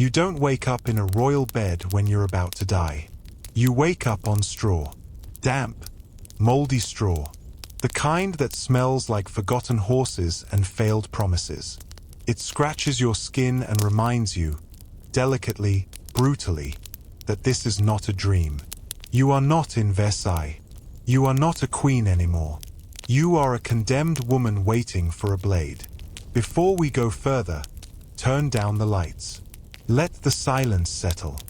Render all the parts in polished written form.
You don't wake up in a royal bed when you're about to die. You wake up on straw. Damp, moldy straw. The kind that smells like forgotten horses and failed promises. It scratches your skin and reminds you, delicately, brutally, that this is not a dream. You are not in Versailles. You are not a queen anymore. You are a condemned woman waiting for a blade. Before we go further, turn down the lights. Let the silence settle.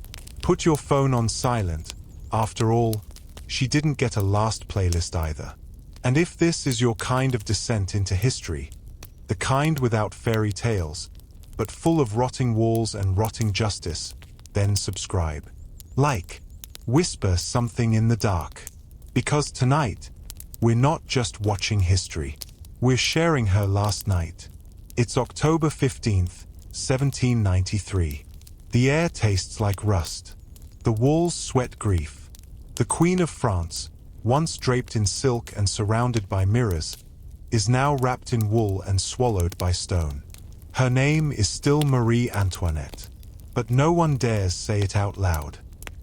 Put your phone on silent. After all, she didn't get a last playlist either. And if this is your kind of descent into history, the kind without fairy tales, but full of rotting walls and rotting justice, then subscribe. Like, whisper something in the dark. Because tonight, we're not just watching history. We're sharing her last night. It's October 15th, 1793. The air tastes like rust. The walls sweat grief. The Queen of France, once draped in silk and surrounded by mirrors, is now wrapped in wool and swallowed by stone. Her name is still Marie Antoinette, but no one dares say it out loud.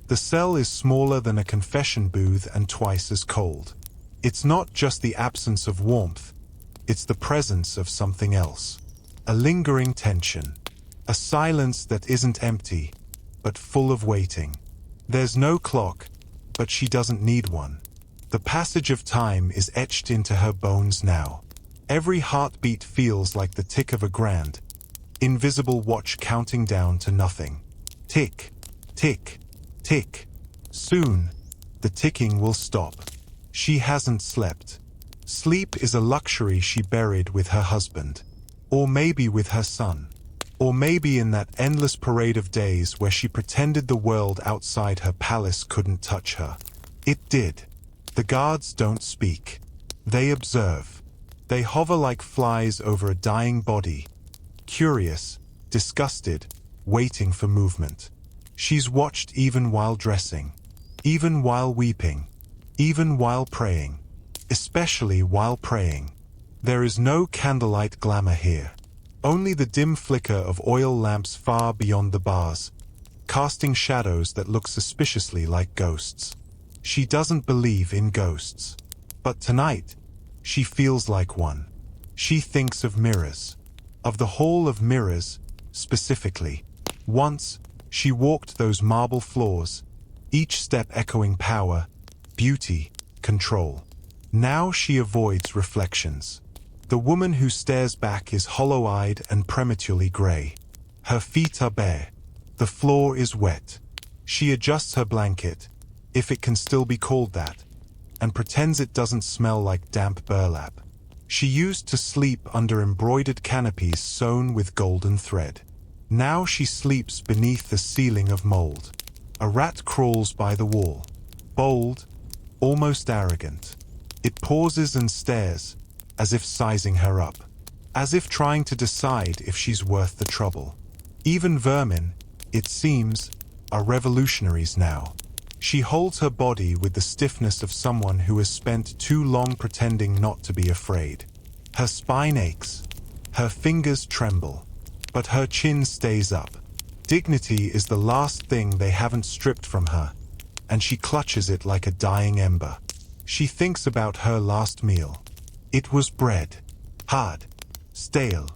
The cell is smaller than a confession booth and twice as cold. It's not just the absence of warmth, it's the presence of something else. A lingering tension. A silence that isn't empty, but full of waiting. There's no clock, but she doesn't need one. The passage of time is etched into her bones now. Every heartbeat feels like the tick of a grand, invisible watch counting down to nothing. Tick, tick, tick. Soon, the ticking will stop. She hasn't slept. Sleep is a luxury she buried with her husband. Or maybe with her son. Or maybe in that endless parade of days where she pretended the world outside her palace couldn't touch her. It did. The guards don't speak. They observe. They hover like flies over a dying body, curious, disgusted, waiting for movement. She's watched even while dressing, even while weeping, even while praying, especially while praying. There is no candlelight glamour here. Only the dim flicker of oil lamps far beyond the bars, casting shadows that look suspiciously like ghosts. She doesn't believe in ghosts. But tonight, she feels like one. She thinks of mirrors. Of the hall of mirrors, specifically. Once, she walked those marble floors, each step echoing power, beauty, control. Now she avoids reflections. The woman who stares back is hollow-eyed and prematurely gray. Her feet are bare. The floor is wet. She adjusts her blanket, if it can still be called that, and pretends it doesn't smell like damp burlap. She used to sleep under embroidered canopies sewn with golden thread. Now she sleeps beneath the ceiling of mold. A rat crawls by the wall. Bold, almost arrogant. It pauses and stares, as if sizing her up, as if trying to decide if she's worth the trouble. Even vermin, it seems, are revolutionaries now. She holds her body with the stiffness of someone who has spent too long pretending not to be afraid. Her spine aches. Her fingers tremble. But her chin stays up. Dignity is the last thing they haven't stripped from her, and she clutches it like a dying ember. She thinks about her last meal. It was bread. Hard. Stale.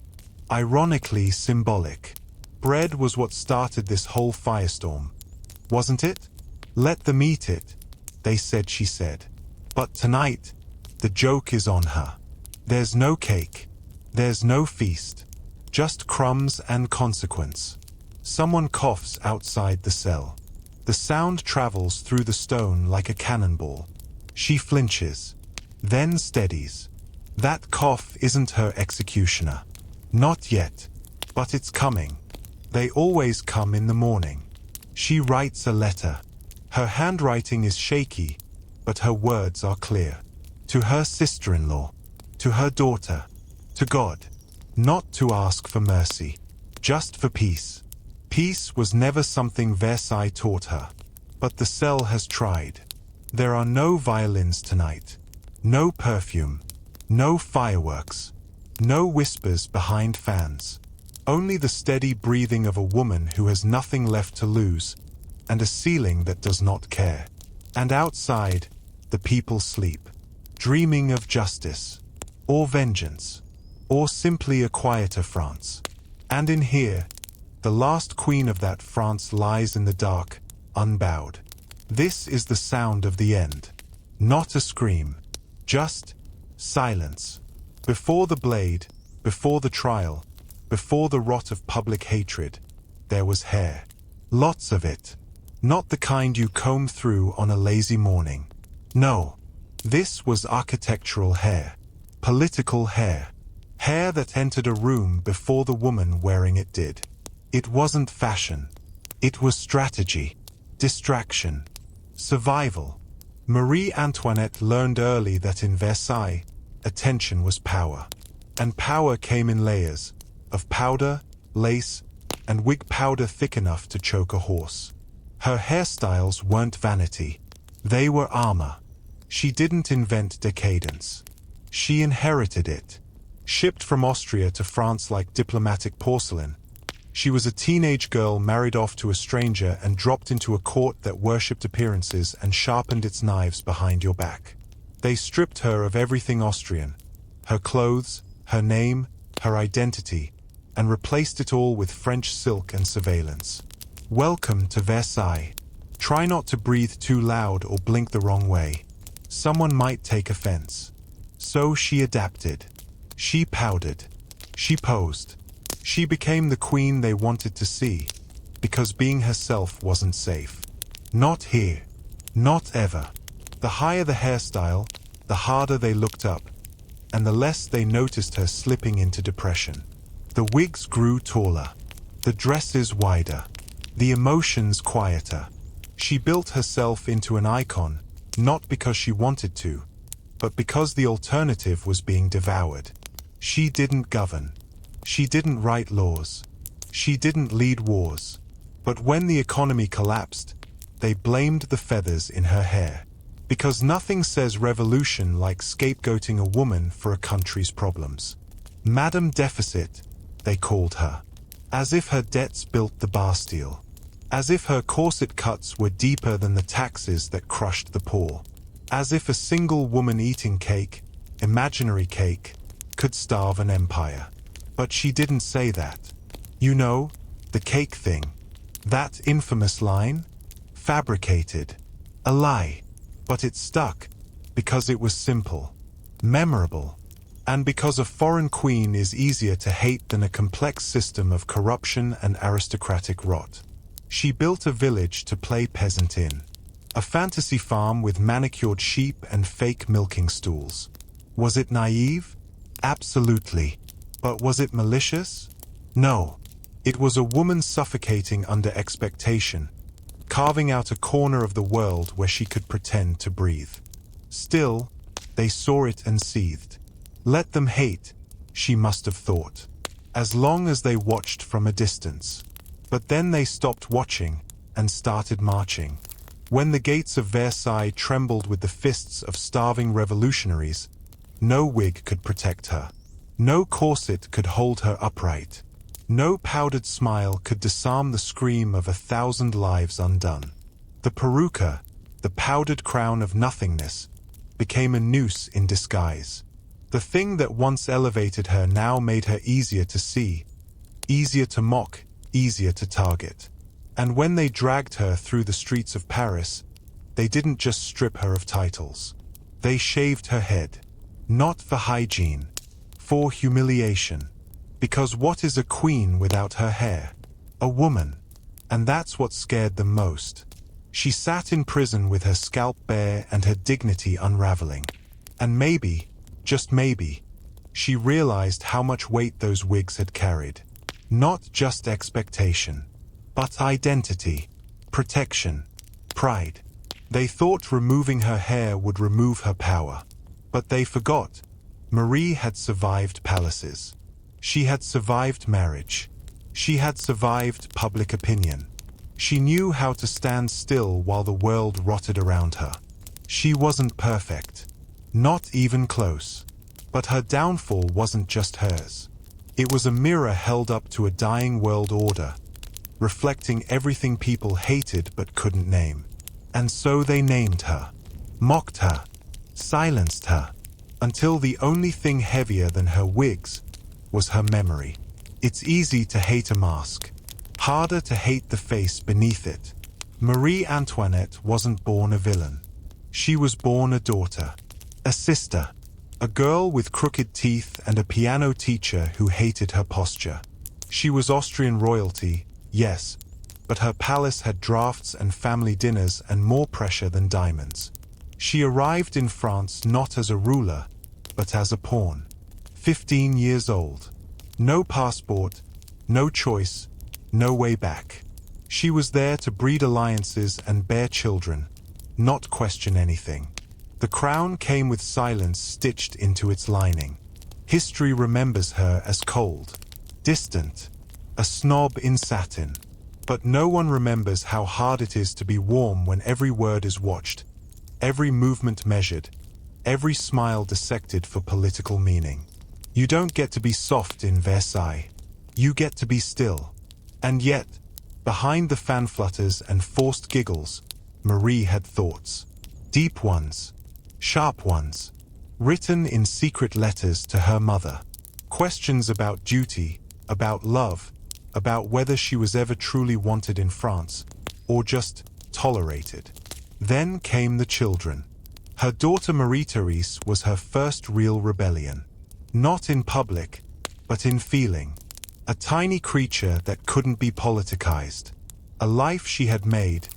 Ironically symbolic. Bread was what started this whole firestorm. Wasn't it? Let them eat it, they said, she said. But tonight, the joke is on her. There's no cake. There's no feast. Just crumbs and consequence. Someone coughs outside the cell. The sound travels through the stone like a cannonball. She flinches, then steadies. That cough isn't her executioner. Not yet, but it's coming. They always come in the morning. She writes a letter. Her handwriting is shaky, but her words are clear. To her sister-in-law, to her daughter, to God. Not to ask for mercy, just for peace. Peace was never something Versailles taught her, but the cell has tried. There are no violins tonight, no perfume, no fireworks, no whispers behind fans. Only the steady breathing of a woman who has nothing left to lose, and a ceiling that does not care. And outside, the people sleep, dreaming of justice, or vengeance, or simply a quieter France. And in here, the last queen of that France lies in the dark, unbowed. This is the sound of the end. Not a scream, just silence. Before the blade, before the trial, before the rot of public hatred, there was hair. Lots of it. Not the kind you comb through on a lazy morning. No, this was architectural hair. Political hair. Hair that entered a room before the woman wearing it did. It wasn't fashion. It was strategy, distraction, survival. Marie Antoinette learned early that in Versailles, attention was power. And power came in layers, of powder, lace, and wig powder thick enough to choke a horse. Her hairstyles weren't vanity. They were armor. She didn't invent decadence. She inherited it. Shipped from Austria to France like diplomatic porcelain, she was a teenage girl married off to a stranger and dropped into a court that worshipped appearances and sharpened its knives behind your back. They stripped her of everything Austrian, her clothes, her name, her identity, and replaced it all with French silk and surveillance. Welcome to Versailles. Try not to breathe too loud or blink the wrong way. Someone might take offense. So she adapted. She powdered. She posed. She became the queen they wanted to see, because being herself wasn't safe. Not here. Not ever. The higher the hairstyle, the harder they looked up, and the less they noticed her slipping into depression. The wigs grew taller, the dresses wider, the emotions quieter. She built herself into an icon, not because she wanted to, but because the alternative was being devoured. She didn't govern. She didn't write laws. She didn't lead wars. But when the economy collapsed, they blamed the feathers in her hair. Because nothing says revolution like scapegoating a woman for a country's problems. Madame Deficit, they called her. As if her debts built the Bastille. As if her corset cuts were deeper than the taxes that crushed the poor. As if a single woman eating cake, imaginary cake, could starve an empire. But she didn't say that. You know, the cake thing. That infamous line? Fabricated. A lie. But it stuck, because it was simple, memorable, and because a foreign queen is easier to hate than a complex system of corruption and aristocratic rot. She built a village to play peasant in. A fantasy farm with manicured sheep and fake milking stools. Was it naive? Absolutely. But was it malicious? No. It was a woman suffocating under expectation, carving out a corner of the world where she could pretend to breathe. Still, they saw it and seethed. Let them hate, she must have thought, as long as they watched from a distance. But then they stopped watching and started marching. When the gates of Versailles trembled with the fists of starving revolutionaries, no wig could protect her. No corset could hold her upright. No powdered smile could disarm the scream of 1,000 lives undone. The peruca, the powdered crown of nothingness, became a noose in disguise. The thing that once elevated her now made her easier to see, easier to mock, easier to target. And when they dragged her through the streets of Paris, they didn't just strip her of titles. They shaved her head. Not for hygiene, for humiliation. Because what is a queen without her hair? A woman. And that's what scared them most. She sat in prison with her scalp bare and her dignity unraveling. And maybe, just maybe, she realized how much weight those wigs had carried. Not just expectation, but identity, protection, pride. They thought removing her hair would remove her power. But they forgot. Marie had survived palaces. She had survived marriage. She had survived public opinion. She knew how to stand still while the world rotted around her. She wasn't perfect. Not even close. But her downfall wasn't just hers. It was a mirror held up to a dying world order, reflecting everything people hated but couldn't name. And so they named her, mocked her, silenced her, until the only thing heavier than her wigs was her memory. It's easy to hate a mask, harder to hate the face beneath it. Marie Antoinette wasn't born a villain. She was born a daughter, a sister, a girl with crooked teeth and a piano teacher who hated her posture. She was Austrian royalty, yes, but her palace had drafts and family dinners and more pressure than diamonds. She arrived in France not as a ruler, but as a pawn. 15 years old. No passport, no choice, no way back. She was there to breed alliances and bear children, not question anything. The crown came with silence stitched into its lining. History remembers her as cold, distant, a snob in satin. But no one remembers how hard it is to be warm when every word is watched, every movement measured, every smile dissected for political meaning. You don't get to be soft in Versailles. You get to be still. And yet, behind the fan flutters and forced giggles, Marie had thoughts. Deep ones, sharp ones, written in secret letters to her mother. Questions about duty, about love, about whether she was ever truly wanted in France, or just tolerated. Then came the children. Her daughter Marie-Therese was her first real rebellion. Not in public, but in feeling. A tiny creature that couldn't be politicized. A life she had made,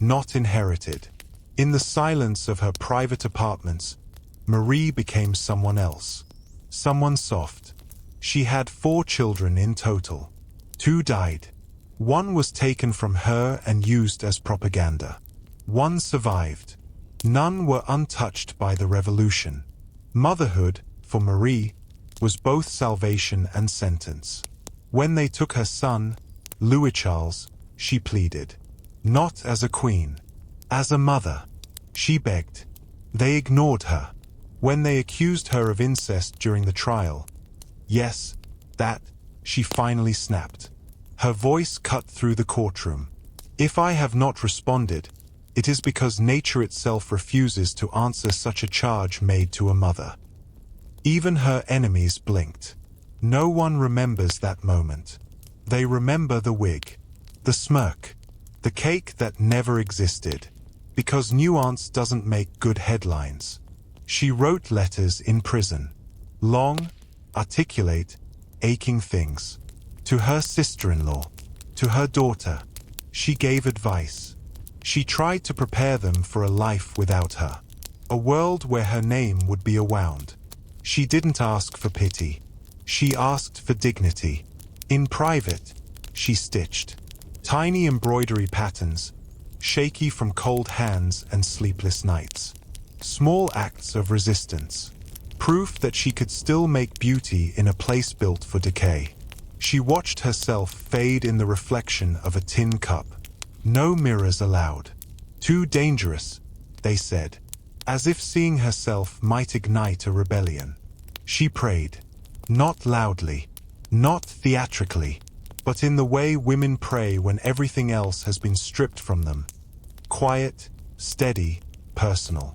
not inherited. In the silence of her private apartments, Marie became someone else. Someone soft. She had 4 children in total. 2 died. 1 was taken from her and used as propaganda. 1 survived. None were untouched by the revolution. Motherhood, for Marie, was both salvation and sentence. When they took her son, Louis Charles, she pleaded. Not as a queen, as a mother. She begged. They ignored her. When they accused her of incest during the trial, yes, that, she finally snapped. Her voice cut through the courtroom. If I have not responded, it is because nature itself refuses to answer such a charge made to a mother. Even her enemies blinked. No one remembers that moment. They remember the wig, the smirk, the cake that never existed. Because nuance doesn't make good headlines. She wrote letters in prison. Long, articulate, aching things. To her sister-in-law, to her daughter. She gave advice. She tried to prepare them for a life without her. A world where her name would be awound. She didn't ask for pity. She asked for dignity. In private, she stitched tiny embroidery patterns, shaky from cold hands and sleepless nights. Small acts of resistance. Proof that she could still make beauty in a place built for decay. She watched herself fade in the reflection of a tin cup. No mirrors allowed. Too dangerous, they said, as if seeing herself might ignite a rebellion. She prayed. Not loudly, not theatrically, but in the way women pray when everything else has been stripped from them. Quiet, steady, personal.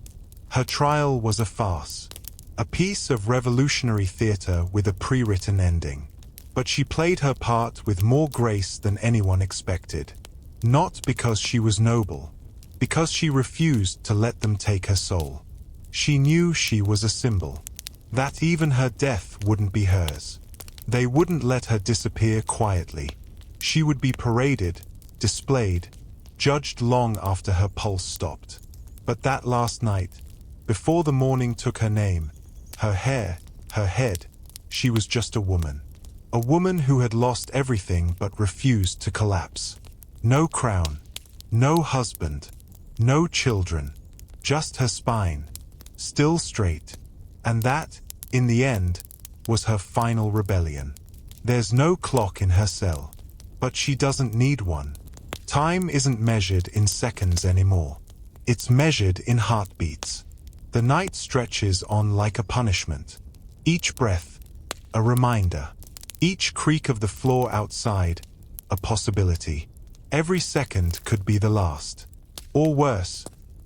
Her trial was a farce, a piece of revolutionary theater with a pre-written ending. But she played her part with more grace than anyone expected. Not because she was noble, because she refused to let them take her soul. She knew she was a symbol, that even her death wouldn't be hers. They wouldn't let her disappear quietly. She would be paraded, displayed, judged long after her pulse stopped. But that last night, before the morning took her name, her hair, her head, she was just a woman. A woman who had lost everything but refused to collapse. No crown, no husband, no children, just her spine, still straight. And that, in the end, was her final rebellion. There's no clock in her cell, but she doesn't need one. Time isn't measured in seconds anymore. It's measured in heartbeats. The night stretches on like a punishment. Each breath, a reminder. Each creak of the floor outside, a possibility. Every second could be the last. Or worse,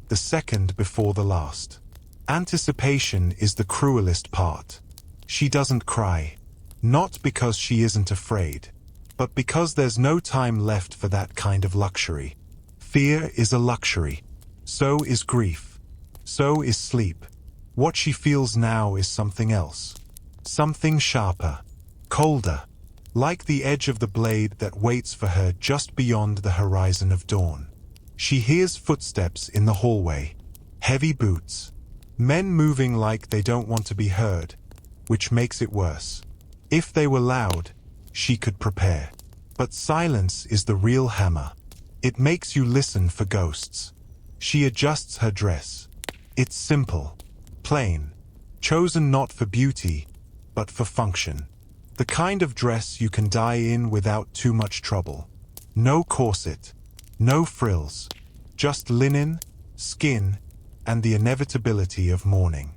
the second before the last. Anticipation is the cruelest part. She doesn't cry. Not because she isn't afraid, but because there's no time left for that kind of luxury. Fear is a luxury. So is grief. So is sleep. What she feels now is something else. Something sharper. Colder. Like the edge of the blade that waits for her just beyond the horizon of dawn. She hears footsteps in the hallway. Heavy boots. Men moving like they don't want to be heard, which makes it worse. If they were loud, she could prepare. But silence is the real hammer. It makes you listen for ghosts. She adjusts her dress. It's simple. Plain. Chosen not for beauty, but for function. The kind of dress you can die in without too much trouble. No corset. No frills. Just linen, skin, and the inevitability of mourning.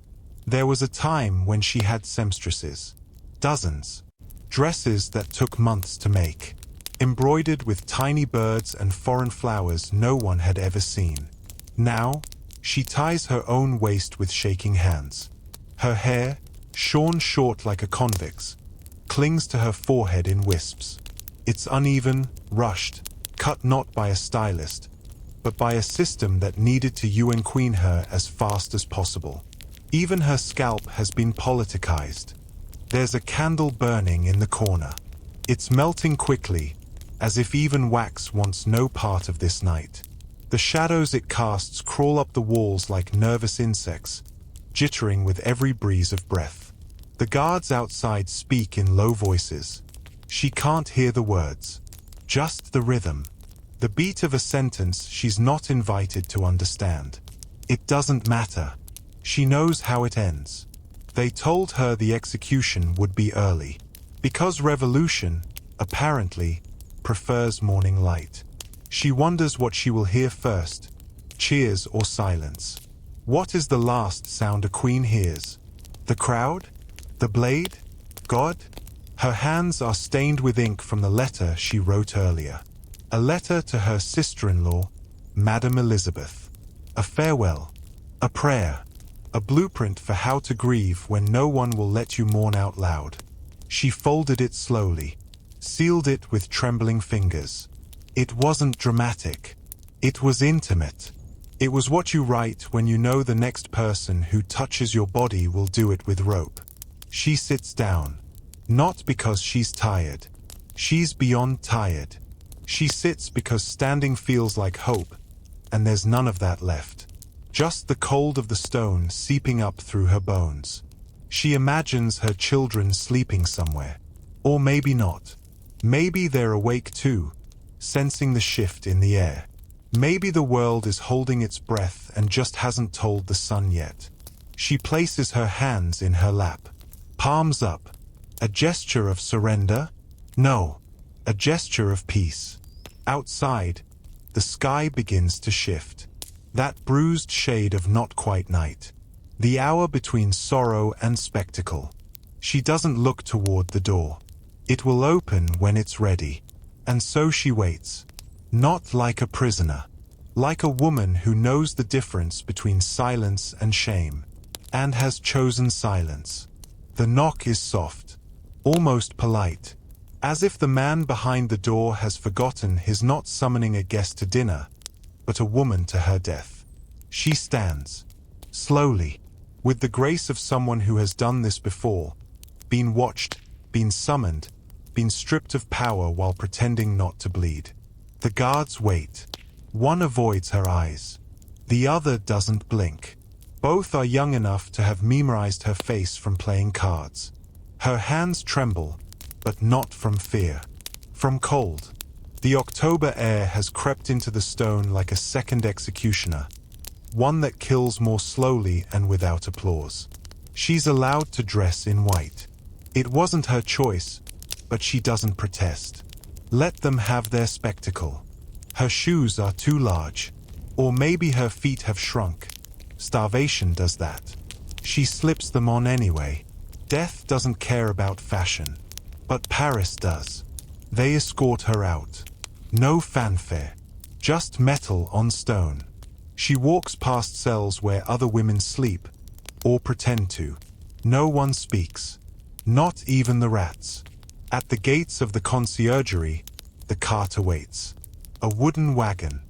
There was a time when she had seamstresses. Dozens. Dresses that took months to make. Embroidered with tiny birds and foreign flowers no one had ever seen. Now, she ties her own waist with shaking hands. Her hair, shorn short like a convict's, clings to her forehead in wisps. It's uneven, rushed, cut not by a stylist, but by a system that needed to queen her as fast as possible. Even her scalp has been politicized. There's a candle burning in the corner. It's melting quickly, as if even wax wants no part of this night. The shadows it casts crawl up the walls like nervous insects, jittering with every breeze of breath. The guards outside speak in low voices. She can't hear the words, just the rhythm. The beat of a sentence she's not invited to understand. It doesn't matter. She knows how it ends. They told her the execution would be early, because revolution, apparently, prefers morning light. She wonders what she will hear first, cheers or silence. What is the last sound a queen hears? The crowd? The blade? God? Her hands are stained with ink from the letter she wrote earlier. A letter to her sister-in-law, Madame Elizabeth. A farewell. A prayer. A blueprint for how to grieve when no one will let you mourn out loud. She folded it slowly, sealed it with trembling fingers. It wasn't dramatic. It was intimate. It was what you write when you know the next person who touches your body will do it with rope. She sits down. Not because she's tired. She's beyond tired. She sits because standing feels like hope, and there's none of that left. Just the cold of the stone seeping up through her bones. She imagines her children sleeping somewhere. Or maybe not. Maybe they're awake too, sensing the shift in the air. Maybe the world is holding its breath and just hasn't told the sun yet. She places her hands in her lap. Palms up. A gesture of surrender? No. A gesture of peace. Outside, the sky begins to shift. That bruised shade of not quite night. The hour between sorrow and spectacle. She doesn't look toward the door. It will open when it's ready. And so she waits. Not like a prisoner. Like a woman who knows the difference between silence and shame. And has chosen silence. The knock is soft. Almost polite. As if the man behind the door has forgotten he's not summoning a guest to dinner, but a woman to her death. She stands. Slowly. With the grace of someone who has done this before. Been watched. Been summoned. Been stripped of power while pretending not to bleed. The guards wait. One avoids her eyes. The other doesn't blink. Both are young enough to have memorized her face from playing cards. Her hands tremble, but not from fear. From cold. The October air has crept into the stone like a second executioner. One that kills more slowly and without applause. She's allowed to dress in white. It wasn't her choice, but she doesn't protest. Let them have their spectacle. Her shoes are too large. Or maybe her feet have shrunk. Starvation does that. She slips them on anyway. Death doesn't care about fashion. But Paris does. They escort her out. No fanfare. Just metal on stone. She walks past cells where other women sleep, or pretend to. No one speaks. Not even the rats. At the gates of the conciergerie, the cart awaits. A wooden wagon.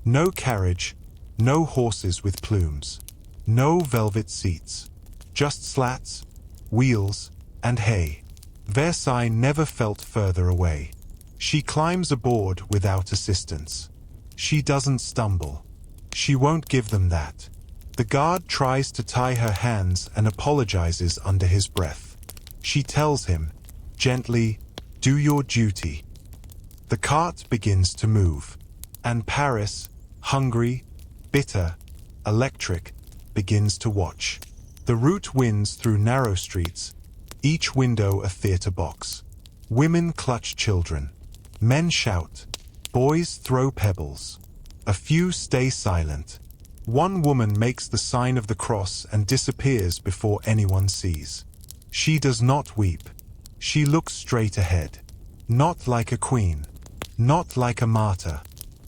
No carriage, no horses with plumes. No velvet seats. Just slats, wheels, and hay. Versailles never felt further away. She climbs aboard without assistance. She doesn't stumble. She won't give them that. The guard tries to tie her hands and apologizes under his breath. She tells him, gently, "Do your duty." The cart begins to move, and Paris, hungry, bitter, electric, begins to watch. The route winds through narrow streets, each window a theater box. Women clutch children. Men shout. Boys throw pebbles. A few stay silent. One woman makes the sign of the cross and disappears before anyone sees. She does not weep. She looks straight ahead. Not like a queen. Not like a martyr.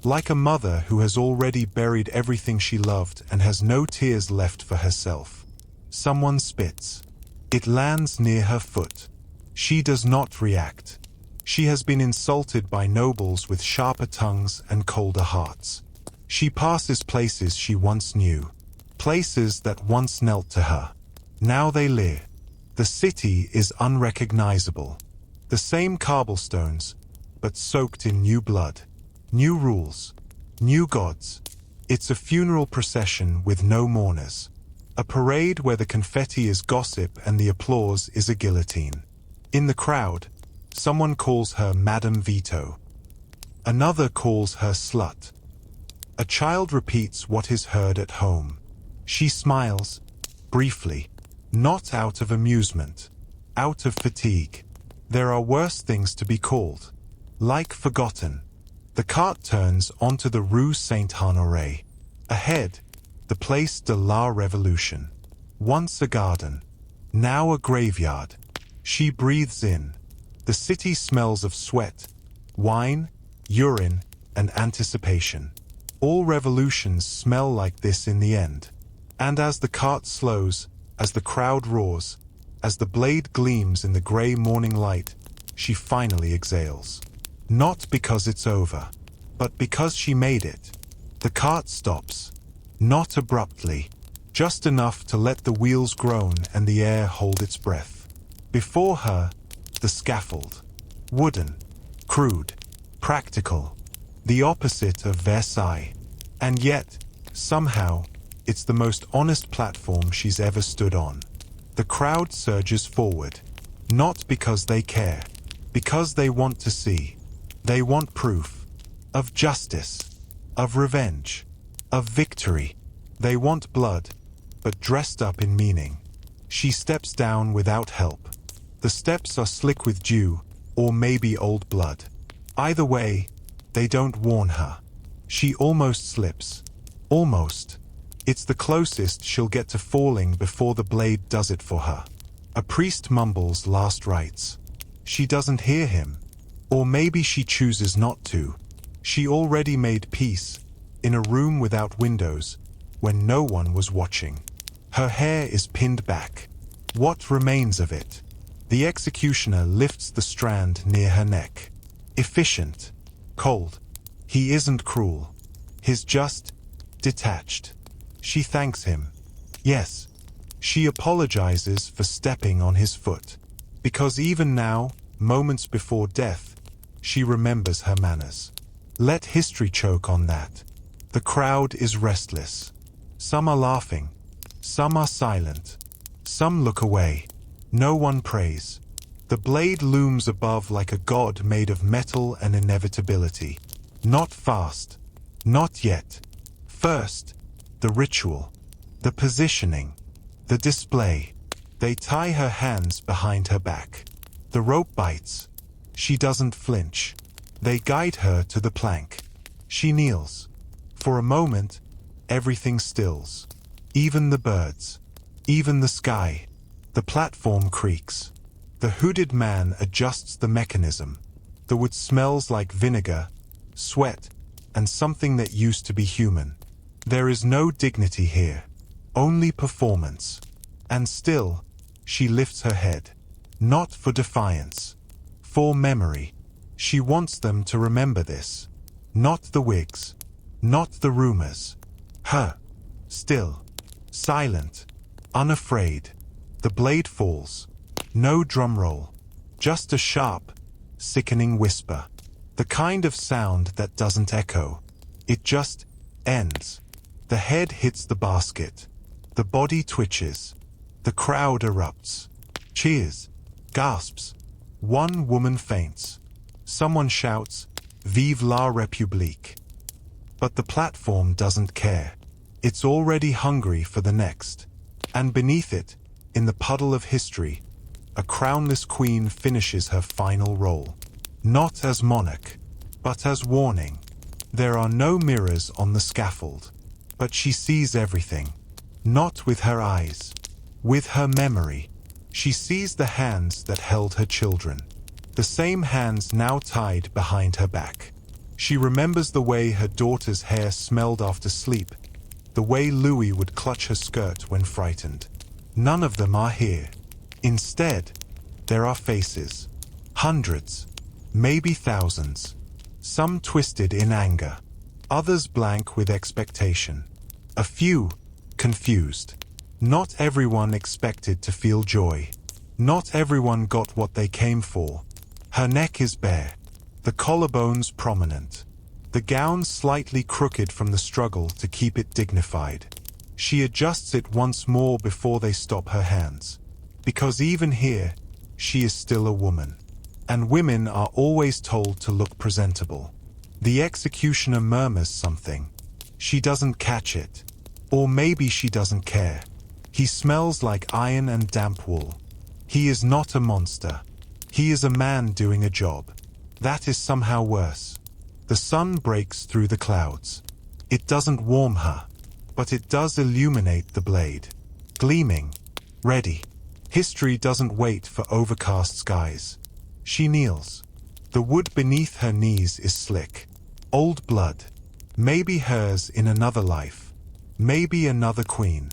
Like a mother who has already buried everything she loved and has no tears left for herself. Someone spits. It lands near her foot. She does not react. She has been insulted by nobles with sharper tongues and colder hearts. She passes places she once knew. Places that once knelt to her. Now they leer. The city is unrecognizable. The same cobblestones, but soaked in new blood. New rules. New gods. It's a funeral procession with no mourners. A parade where the confetti is gossip and the applause is a guillotine. In the crowd, someone calls her Madame Veto. Another calls her slut. A child repeats what is heard at home. She smiles, briefly, not out of amusement, out of fatigue. There are worse things to be called. Like forgotten. The cart turns onto the Rue Saint-Honoré. Ahead, the Place de la Révolution. Once a garden, now a graveyard. She breathes in. The city smells of sweat, wine, urine, and anticipation. All revolutions smell like this in the end. And as the cart slows, as the crowd roars, as the blade gleams in the grey morning light, she finally exhales. Not because it's over, but because she made it. The cart stops. Not abruptly, just enough to let the wheels groan and the air hold its breath. Before her, the scaffold. Wooden, crude, practical. The opposite of Versailles. And yet, somehow, it's the most honest platform she's ever stood on. The crowd surges forward. Not because they care. Because they want to see. They want proof. Of justice. Of revenge. Of victory. They want blood, but dressed up in meaning. She steps down without help. The steps are slick with dew, or maybe old blood. Either way, they don't warn her. She almost slips. Almost. It's the closest she'll get to falling before the blade does it for her. A priest mumbles last rites. She doesn't hear him. Or maybe she chooses not to. She already made peace, in a room without windows, when no one was watching. Her hair is pinned back. What remains of it? The executioner lifts the strand near her neck. Efficient. Cold. He isn't cruel. He's just detached. She thanks him. Yes. She apologizes for stepping on his foot. Because even now, moments before death, she remembers her manners. Let history choke on that. The crowd is restless. Some are laughing. Some are silent. Some look away. No one prays. The blade looms above like a god made of metal and inevitability. Not fast. Not yet. First, the ritual. The positioning. The display. They tie her hands behind her back. The rope bites. She doesn't flinch. They guide her to the plank. She kneels. For a moment, everything stills. Even the birds. Even the sky. The platform creaks. The hooded man adjusts the mechanism. The wood smells like vinegar, sweat, and something that used to be human. There is no dignity here, only performance. And still, she lifts her head. Not for defiance, for memory. She wants them to remember this. Not the wigs, not the rumors. Her, still, silent, unafraid. The blade falls. No drum roll, just a sharp, sickening whisper. The kind of sound that doesn't echo. It just ends. The head hits the basket. The body twitches. The crowd erupts. Cheers. Gasps. One woman faints. Someone shouts, "Vive la République!" But the platform doesn't care. It's already hungry for the next. And beneath it, in the puddle of history, a crownless queen finishes her final role. Not as monarch, but as warning. There are no mirrors on the scaffold, but she sees everything. Not with her eyes, with her memory. She sees the hands that held her children. The same hands now tied behind her back. She remembers the way her daughter's hair smelled after sleep, the way Louis would clutch her skirt when frightened. None of them are here. Instead, there are faces. Hundreds, maybe thousands. Some twisted in anger, others blank with expectation. A few confused. Not everyone expected to feel joy. Not everyone got what they came for. Her neck is bare, the collarbones prominent, the gown slightly crooked from the struggle to keep it dignified. She adjusts it once more before they stop her hands. Because even here, she is still a woman. And women are always told to look presentable. The executioner murmurs something. She doesn't catch it. Or maybe she doesn't care. He smells like iron and damp wool. He is not a monster. He is a man doing a job. That is somehow worse. The sun breaks through the clouds. It doesn't warm her, but it does illuminate the blade. Gleaming, ready. History doesn't wait for overcast skies. She kneels. The wood beneath her knees is slick. Old blood. Maybe hers in another life. Maybe another queen.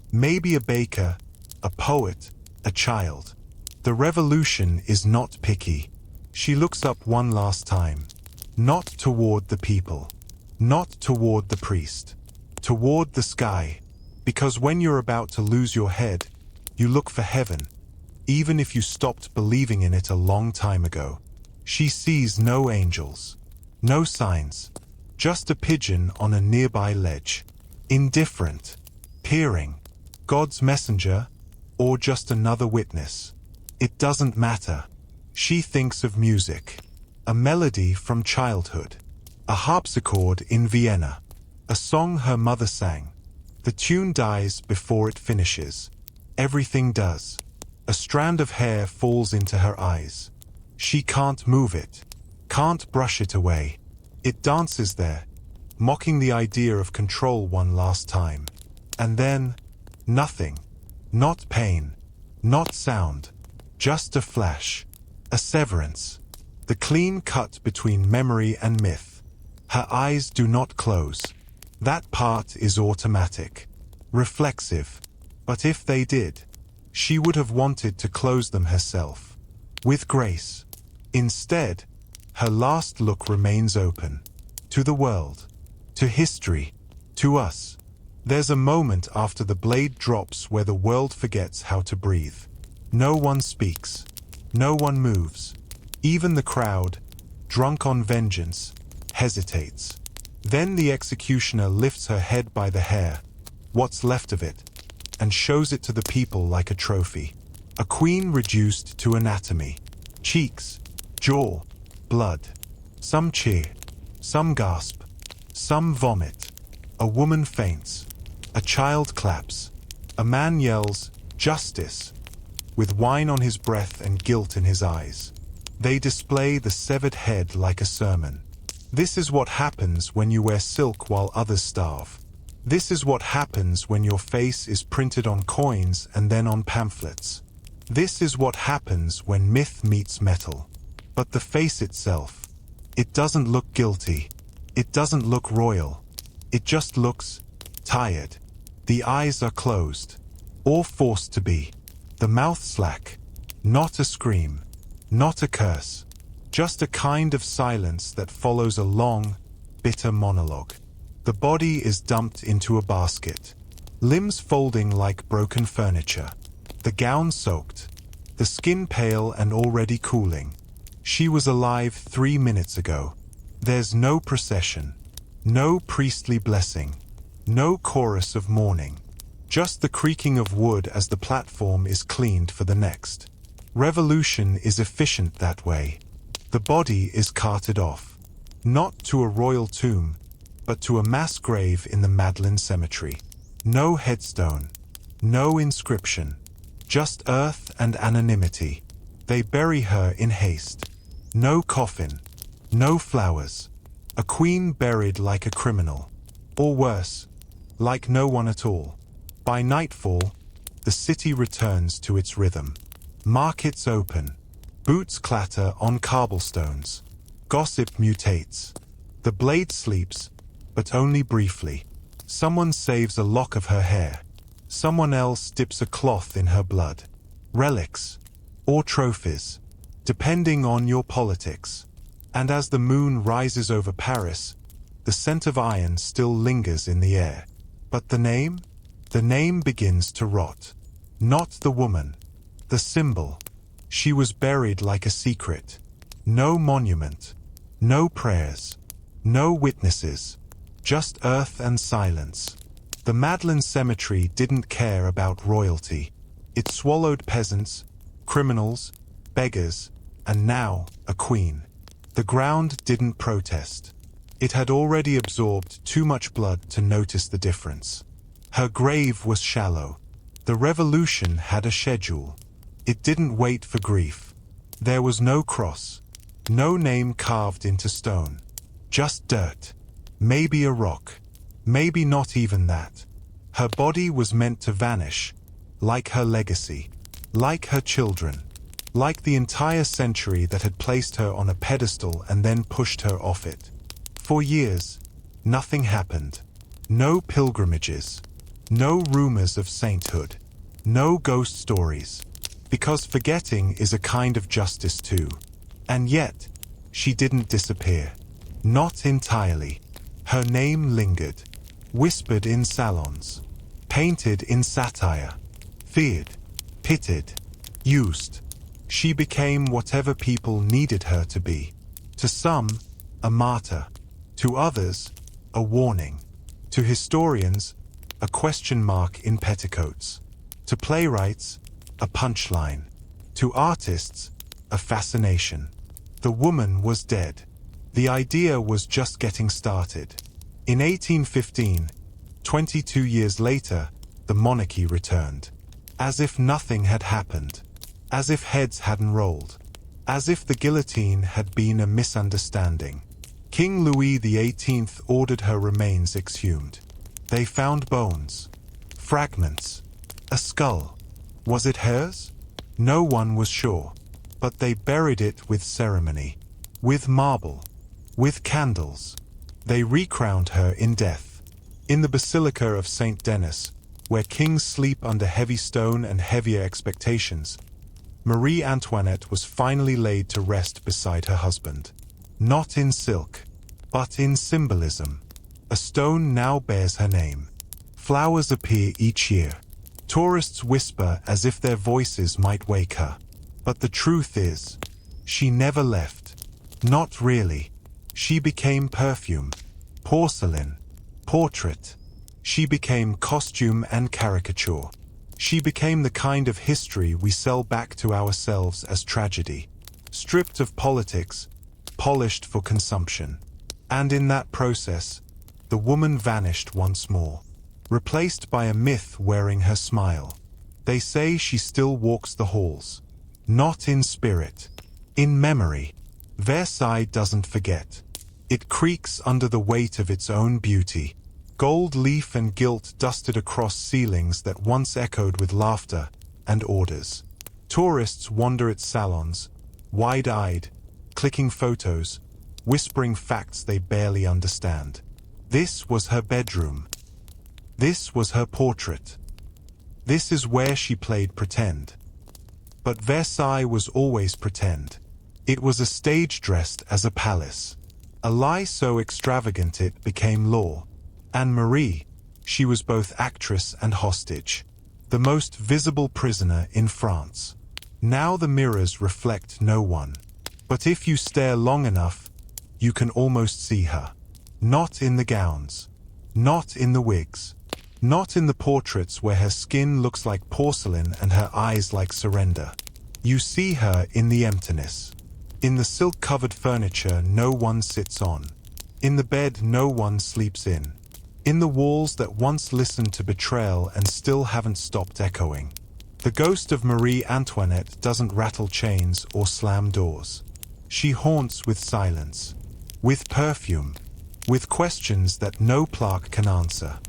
Maybe a baker, a poet, a child. The revolution is not picky. She looks up one last time. Not toward the people. Not toward the priest. Toward the sky. Because when you're about to lose your head, you look for heaven, even if you stopped believing in it a long time ago. She sees no angels, no signs, just a pigeon on a nearby ledge. Indifferent, peering, God's messenger, or just another witness. It doesn't matter. She thinks of music, a melody from childhood, a harpsichord in Vienna, a song her mother sang. The tune dies before it finishes. Everything does. A strand of hair falls into her eyes. She can't move it, can't brush it away. It dances there, mocking the idea of control one last time. And then, nothing. Not pain, not sound, just a flash, a severance. The clean cut between memory and myth. Her eyes do not close. That part is automatic, reflexive. But if they did, she would have wanted to close them herself, with grace. Instead, her last look remains open. To the world, to history, to us. There's a moment after the blade drops where the world forgets how to breathe. No one speaks. No one moves. Even the crowd, drunk on vengeance, hesitates. Then the executioner lifts her head by the hair, what's left of it, and shows it to the people like a trophy. A queen reduced to anatomy. Cheeks, jaw, blood. Some cheer, some gasp, some vomit. A woman faints. A child claps. A man yells, "Justice," with wine on his breath and guilt in his eyes. They display the severed head like a sermon. This is what happens when you wear silk while others starve. This is what happens when your face is printed on coins and then on pamphlets. This is what happens when myth meets metal. But the face itself, it doesn't look guilty. It doesn't look royal. It just looks tired. The eyes are closed, or forced to be. The mouth slack. Not a scream. Not a curse. Just a kind of silence that follows a long, bitter monologue. The body is dumped into a basket. Limbs folding like broken furniture. The gown soaked. The skin pale and already cooling. She was alive 3 minutes ago. There's no procession. No priestly blessing. No chorus of mourning. Just the creaking of wood as the platform is cleaned for the next. Revolution is efficient that way. The body is carted off. Not to a royal tomb, but to a mass grave in the Madeleine Cemetery. No headstone. No inscription. Just earth and anonymity. They bury her in haste. No coffin. No flowers. A queen buried like a criminal. Or worse, like no one at all. By nightfall, the city returns to its rhythm. Markets open. Boots clatter on cobblestones. Gossip mutates. The blade sleeps, but only briefly. Someone saves a lock of her hair. Someone else dips a cloth in her blood. Relics, or trophies, depending on your politics. And as the moon rises over Paris, the scent of iron still lingers in the air. But the name? The name begins to rot. Not the woman. The symbol. She was buried like a secret. No monument. No prayers. No witnesses. Just earth and silence. The Madeleine Cemetery didn't care about royalty. It swallowed peasants, criminals, beggars, and now a queen. The ground didn't protest. It had already absorbed too much blood to notice the difference. Her grave was shallow. The revolution had a schedule. It didn't wait for grief. There was no cross. No name carved into stone. Just dirt. Maybe a rock. Maybe not even that. Her body was meant to vanish. Like her legacy. Like her children. Like the entire century that had placed her on a pedestal and then pushed her off it. For years, nothing happened. No pilgrimages. No rumors of sainthood. No ghost stories. Because forgetting is a kind of justice too. And yet, she didn't disappear. Not entirely. Her name lingered. Whispered in salons. Painted in satire. Feared. Pitied. Used. She became whatever people needed her to be. To some, a martyr. To others, a warning. To historians, a question mark in petticoats. To playwrights, a punchline. To artists, a fascination. The woman was dead. The idea was just getting started. In 1815, 22 years later, the monarchy returned. As if nothing had happened. As if heads hadn't rolled. As if the guillotine had been a misunderstanding. King Louis XVIII ordered her remains exhumed. They found bones. Fragments. A skull. Was it hers? No one was sure. But they buried it with ceremony. With marble. With candles. They recrowned her in death. In the Basilica of Saint Denis, where kings sleep under heavy stone and heavier expectations, Marie Antoinette was finally laid to rest beside her husband. Not in silk, but in symbolism. A stone now bears her name. Flowers appear each year. Tourists whisper as if their voices might wake her. But the truth is, she never left. Not really. She became perfume, porcelain, portrait. She became costume and caricature. She became the kind of history we sell back to ourselves as tragedy. Stripped of politics, polished for consumption. And in that process, the woman vanished once more. Replaced by a myth wearing her smile. They say she still walks the halls. Not in spirit. In memory. Versailles doesn't forget. It creaks under the weight of its own beauty. Gold leaf and gilt dusted across ceilings that once echoed with laughter and orders. Tourists wander its salons, wide-eyed, clicking photos, whispering facts they barely understand. This was her bedroom. This was her portrait. This is where she played pretend. But Versailles was always pretend. It was a stage dressed as a palace. A lie so extravagant it became law. Anne-Marie, she was both actress and hostage. The most visible prisoner in France. Now the mirrors reflect no one. But if you stare long enough, you can almost see her. Not in the gowns. Not in the wigs. Not in the portraits where her skin looks like porcelain and her eyes like surrender. You see her in the emptiness. In the silk-covered furniture no one sits on. In the bed no one sleeps in. In the walls that once listened to betrayal and still haven't stopped echoing. The ghost of Marie Antoinette doesn't rattle chains or slam doors. She haunts with silence, with perfume, with questions that no plaque can answer.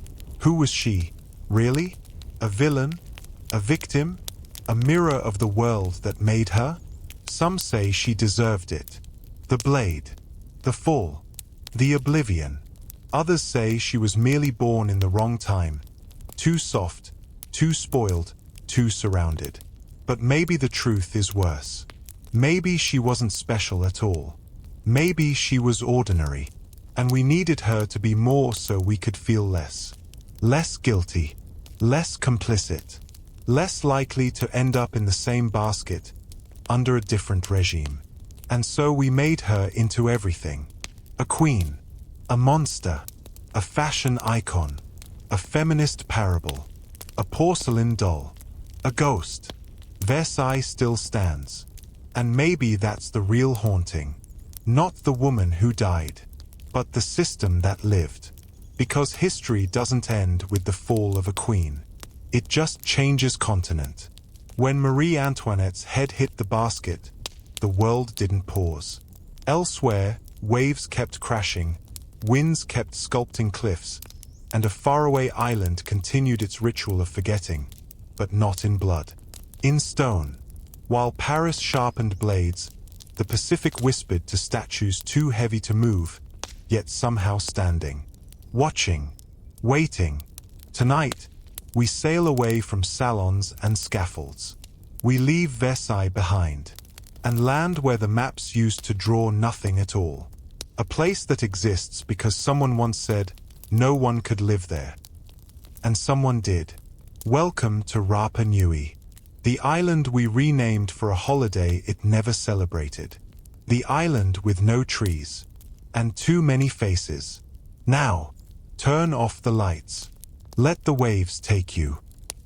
Who was she, really? A villain? A victim? A mirror of the world that made her? Some say she deserved it. The blade, the fall, the oblivion. Others say she was merely born in the wrong time, too soft, too spoiled, too surrounded. But maybe the truth is worse. Maybe she wasn't special at all. Maybe she was ordinary, and we needed her to be more so we could feel less. Less guilty, less complicit, less likely to end up in the same basket, under a different regime. And so we made her into everything. A queen, a monster, a fashion icon, a feminist parable, a porcelain doll, a ghost. Versailles still stands. And maybe that's the real haunting. Not the woman who died, but the system that lived. Because history doesn't end with the fall of a queen. It just changes continent. When Marie Antoinette's head hit the basket, the world didn't pause. Elsewhere, waves kept crashing, winds kept sculpting cliffs, and a faraway island continued its ritual of forgetting, but not in blood. In stone. While Paris sharpened blades, the Pacific whispered to statues too heavy to move, yet somehow standing. Watching. Waiting. Tonight, we sail away from salons and scaffolds. We leave Versailles behind, and land where the maps used to draw nothing at all. A place that exists because someone once said no one could live there. And someone did. Welcome to Rapa Nui. The island we renamed for a holiday it never celebrated. The island with no trees. And too many faces. Now, turn off the lights. Let the waves take you.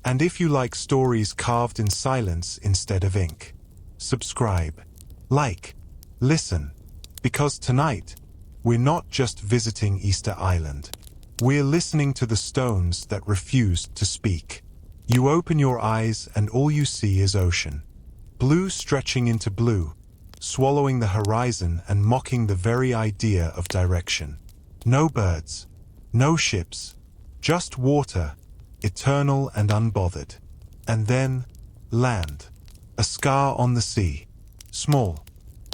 And if you like stories carved in silence instead of ink, subscribe, like, listen. Because tonight, we're not just visiting Easter Island. We're listening to the stones that refused to speak. You open your eyes and all you see is ocean. Blue stretching into blue, swallowing the horizon and mocking the very idea of direction. No birds, no ships, just water, eternal and unbothered. And then, land. A scar on the sea. Small,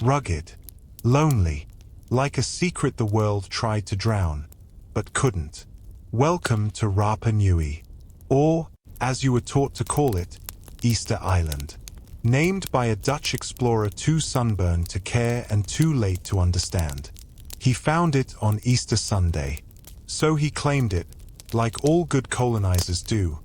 rugged, lonely, like a secret the world tried to drown, but couldn't. Welcome to Rapa Nui. Or, as you were taught to call it, Easter Island. Named by a Dutch explorer too sunburned to care and too late to understand. He found it on Easter Sunday. So he claimed it, like all good colonizers do,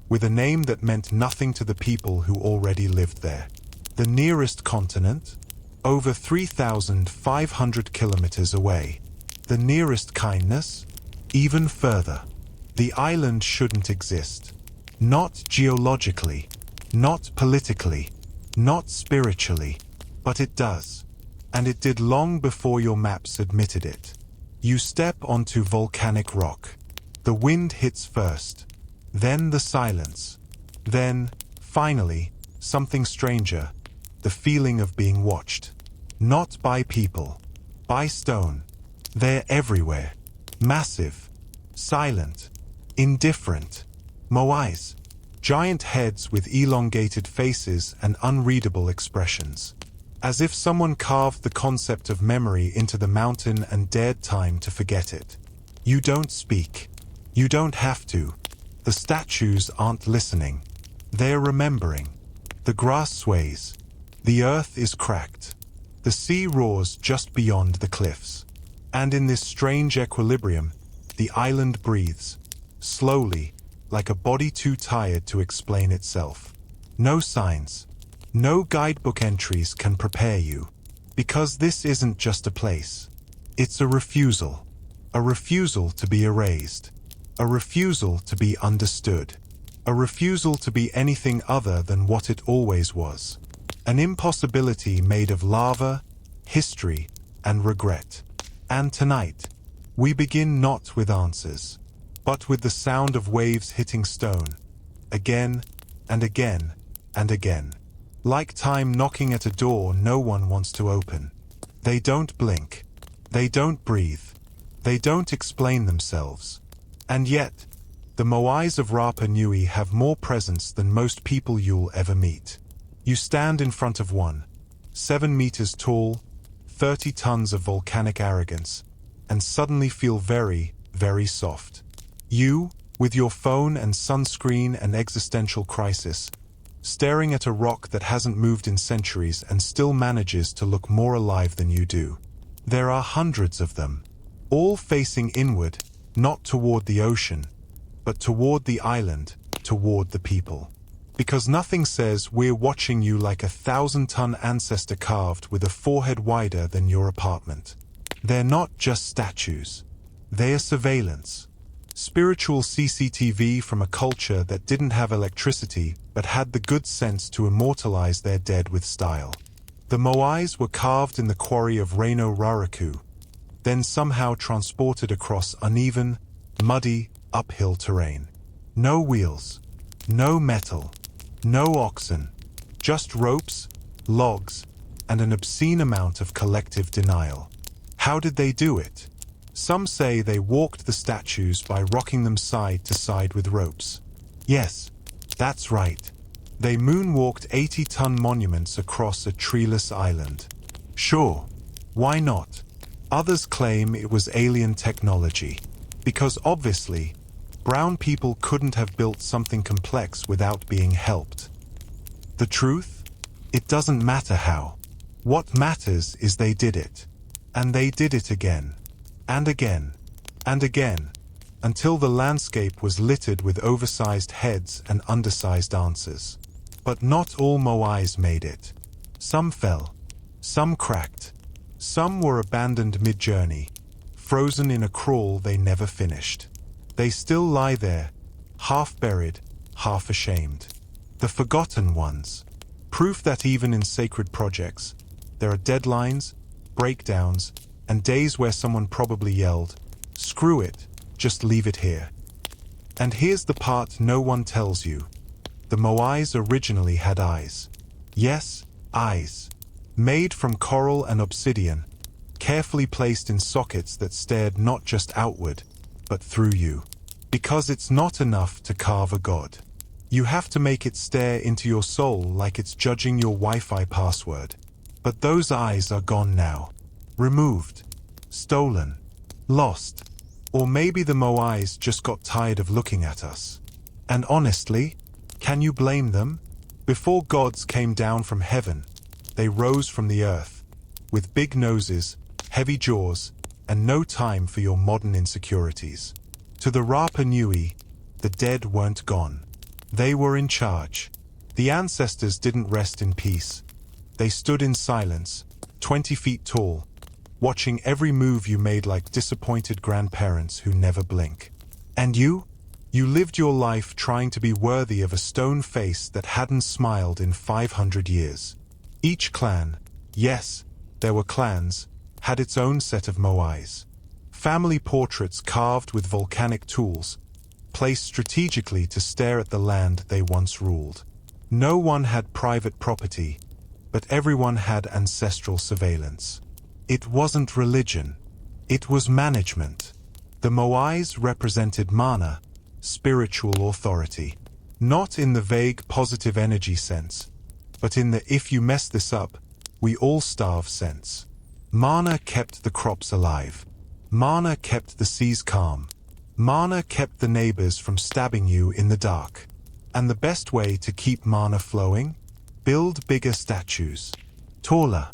with a name that meant nothing to the people who already lived there. The nearest continent? Over 3,500 kilometers away. The nearest kindness? Even further. The island shouldn't exist. Not geologically, not politically, not spiritually, but it does. And it did long before your maps admitted it. You step onto volcanic rock. The wind hits first, then the silence, then, finally, something stranger, the feeling of being watched. Not by people, by stone. They're everywhere. Massive, silent, indifferent. Moais, Giant heads with elongated faces and unreadable expressions. As if someone carved the concept of memory into the mountain and dared time to forget it. You don't speak. You don't have to. The statues aren't listening. They're remembering. The grass sways. The earth is cracked. The sea roars just beyond the cliffs. And in this strange equilibrium, the island breathes, slowly, like a body too tired to explain itself. No signs, no guidebook entries can prepare you, because this isn't just a place. It's a refusal to be erased, a refusal to be understood, a refusal to be anything other than what it always was. An impossibility made of lava, history, and regret. And tonight, we begin not with answers, but with the sound of waves hitting stone, again and again and again. Like time knocking at a door no one wants to open. They don't blink. They don't breathe. They don't explain themselves. And yet, the Moais of Rapa Nui have more presence than most people you'll ever meet. You stand in front of one, 7 meters tall, 30 tons of volcanic arrogance, and suddenly feel very, very soft. You, with your phone and sunscreen and existential crisis, staring at a rock that hasn't moved in centuries and still manages to look more alive than you do. There are hundreds of them, all facing inward, not toward the ocean, but toward the island, toward the people. Because nothing says we're watching you like a 1,000-ton ancestor carved with a forehead wider than your apartment. They're not just statues. They're surveillance. Spiritual CCTV from a culture that didn't have electricity but had the good sense to immortalize their dead with style. The Moais were carved in the quarry of Reino Raraku, then somehow transported across uneven, muddy, uphill terrain. No wheels, no metal, no oxen, just ropes, logs, and an obscene amount of collective denial. How did they do it? Some say they walked the statues by rocking them side to side with ropes. Yes, that's right. They moonwalked 80-ton monuments across a treeless island. Sure, why not? Others claim it was alien technology, because obviously, brown people couldn't have built something complex without being helped. The truth? It doesn't matter how. What matters is they did it. And they did it again. And again. And again. Until the landscape was littered with oversized heads and undersized answers. But not all Moais made it. Some fell. Some cracked. Some were abandoned mid-journey, frozen in a crawl they never finished. They still lie there, half buried, half ashamed. The forgotten ones. Proof that even in sacred projects, there are deadlines, breakdowns, and days where someone probably yelled, "Screw it, just leave it here." And here's the part no one tells you. The Moais originally had eyes. Yes, eyes. Made from coral and obsidian, carefully placed in sockets that stared not just outward, but through you. Because it's not enough to carve a god. You have to make it stare into your soul like it's judging your Wi-Fi password. But those eyes are gone now. Removed. Stolen. Lost. Or maybe the Moais just got tired of looking at us. And honestly, can you blame them? Before gods came down from heaven, they rose from the earth, with big noses, heavy jaws, and no time for your modern insecurities. To the Rapa Nui, the dead weren't gone. They were in charge. The ancestors didn't rest in peace. They stood in silence, 20 feet tall, watching every move you made like disappointed grandparents who never blink. And you? You lived your life trying to be worthy of a stone face that hadn't smiled in 500 years. Each clan, yes, there were clans, had its own set of Moais. Family portraits carved with volcanic tools, placed strategically to stare at the land they once ruled. No one had private property, but everyone had ancestral surveillance. It wasn't religion. It was management. The Moais represented mana, spiritual authority. Not in the vague positive energy sense, but in the if you mess this up, we all starve sense. Mana kept the crops alive. Mana kept the seas calm. Mana kept the neighbors from stabbing you in the dark. And the best way to keep mana flowing? Build bigger statues. Taller,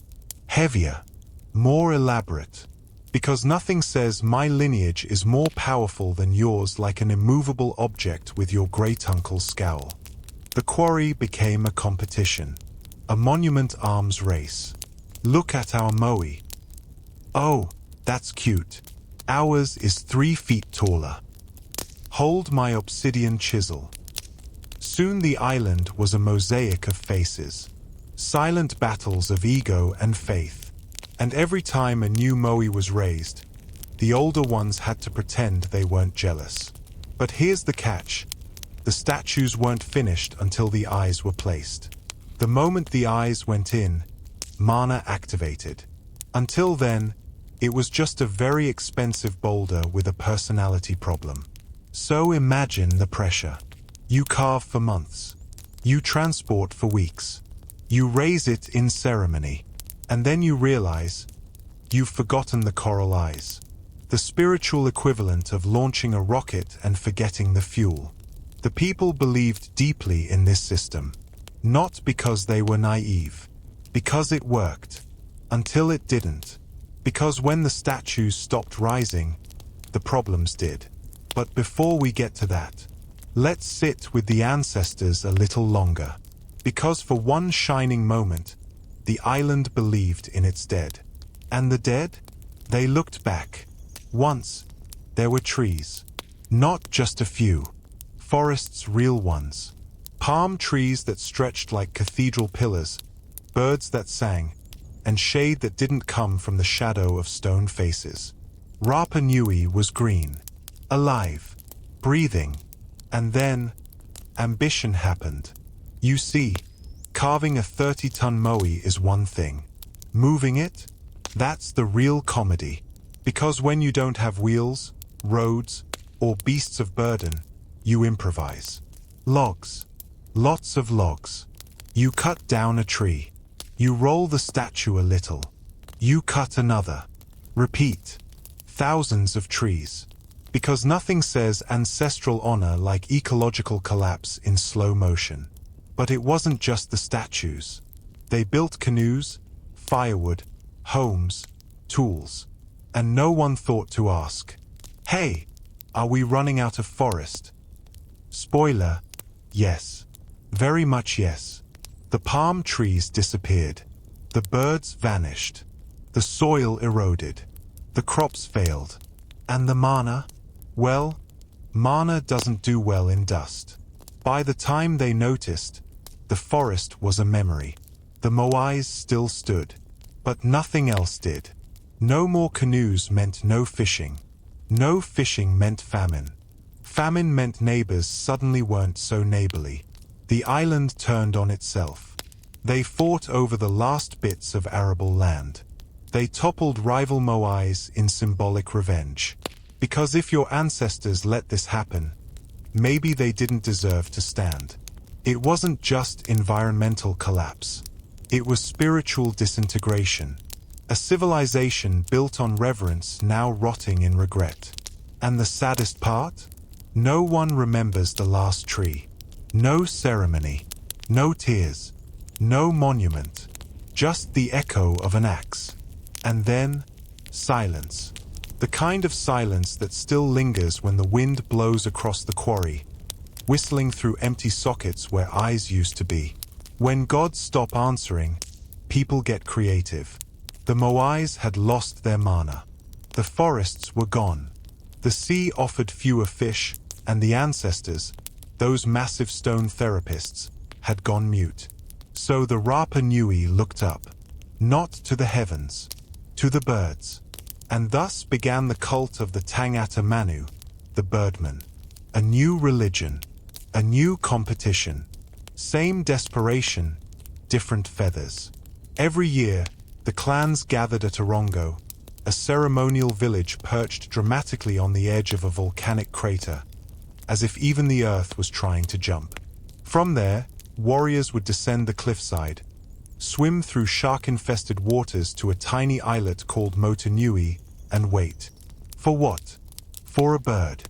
heavier, more elaborate. Because nothing says my lineage is more powerful than yours like an immovable object with your great-uncle's scowl. The quarry became a competition. A monument arms race. Look at our moai. Oh, that's cute. Ours is 3 feet taller. Hold my obsidian chisel. Soon the island was a mosaic of faces. Silent battles of ego and faith. And every time a new moai was raised, the older ones had to pretend they weren't jealous. But here's the catch. The statues weren't finished until the eyes were placed. The moment the eyes went in, mana activated. Until then, it was just a very expensive boulder with a personality problem. So imagine the pressure. You carve for months. You transport for weeks. You raise it in ceremony. And then you realize you've forgotten the coral eyes. The spiritual equivalent of launching a rocket and forgetting the fuel. The people believed deeply in this system. Not because they were naive. Because it worked. Until it didn't. Because when the statues stopped rising, the problems did. But before we get to that, let's sit with the ancestors a little longer. Because for one shining moment, the island believed in its dead. And the dead? They looked back. Once, there were trees. Not just a few. Forests, real ones. Palm trees that stretched like cathedral pillars, birds that sang, and shade that didn't come from the shadow of stone faces. Rapa Nui was green, alive, breathing. And then, ambition happened. You see, carving a 30-ton moai is one thing. Moving it? That's the real comedy. Because when you don't have wheels, roads, or beasts of burden, you improvise. Logs. Lots of logs. You cut down a tree. You roll the statue a little. You cut another. Repeat. Thousands of trees. Because nothing says ancestral honor like ecological collapse in slow motion. But it wasn't just the statues. They built canoes, firewood, homes, tools. And no one thought to ask, hey, are we running out of forest? Spoiler, yes. Very much yes. The palm trees disappeared. The birds vanished. The soil eroded. The crops failed. And the mana? Well, mana doesn't do well in dust. By the time they noticed, the forest was a memory. The moais still stood. But nothing else did. No more canoes meant no fishing. No fishing meant famine. Famine meant neighbors suddenly weren't so neighborly. The island turned on itself. They fought over the last bits of arable land. They toppled rival moais in symbolic revenge. Because if your ancestors let this happen, maybe they didn't deserve to stand. It wasn't just environmental collapse. It was spiritual disintegration. A civilization built on reverence now rotting in regret. And the saddest part? No one remembers the last tree. No ceremony. No tears. No monument. Just the echo of an axe. And then, silence. The kind of silence that still lingers when the wind blows across the quarry, whistling through empty sockets where eyes used to be. When gods stop answering, people get creative. The moais had lost their mana. The forests were gone. The sea offered fewer fish, and the ancestors, those massive stone therapists, had gone mute. So the Rapa Nui looked up, not to the heavens, to the birds. And thus began the cult of the Tangata Manu, the birdman. A new religion, a new competition. Same desperation, different feathers. Every year, the clans gathered at Orongo, a ceremonial village perched dramatically on the edge of a volcanic crater, as if even the earth was trying to jump. From there, warriors would descend the cliffside, swim through shark-infested waters to a tiny islet called Motunui, and wait. For what? For a bird.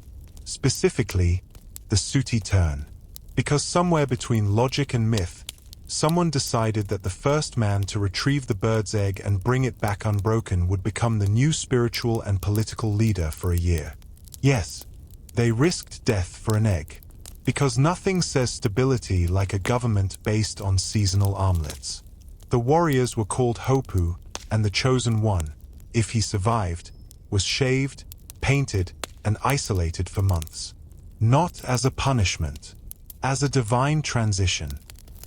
Specifically, the sooty tern. Because somewhere between logic and myth, someone decided that the first man to retrieve the bird's egg and bring it back unbroken would become the new spiritual and political leader for a year. Yes, they risked death for an egg. Because nothing says stability like a government based on seasonal armlets. The warriors were called Hopu, and the chosen one, if he survived, was shaved, painted, and isolated for months. Not as a punishment, as a divine transition.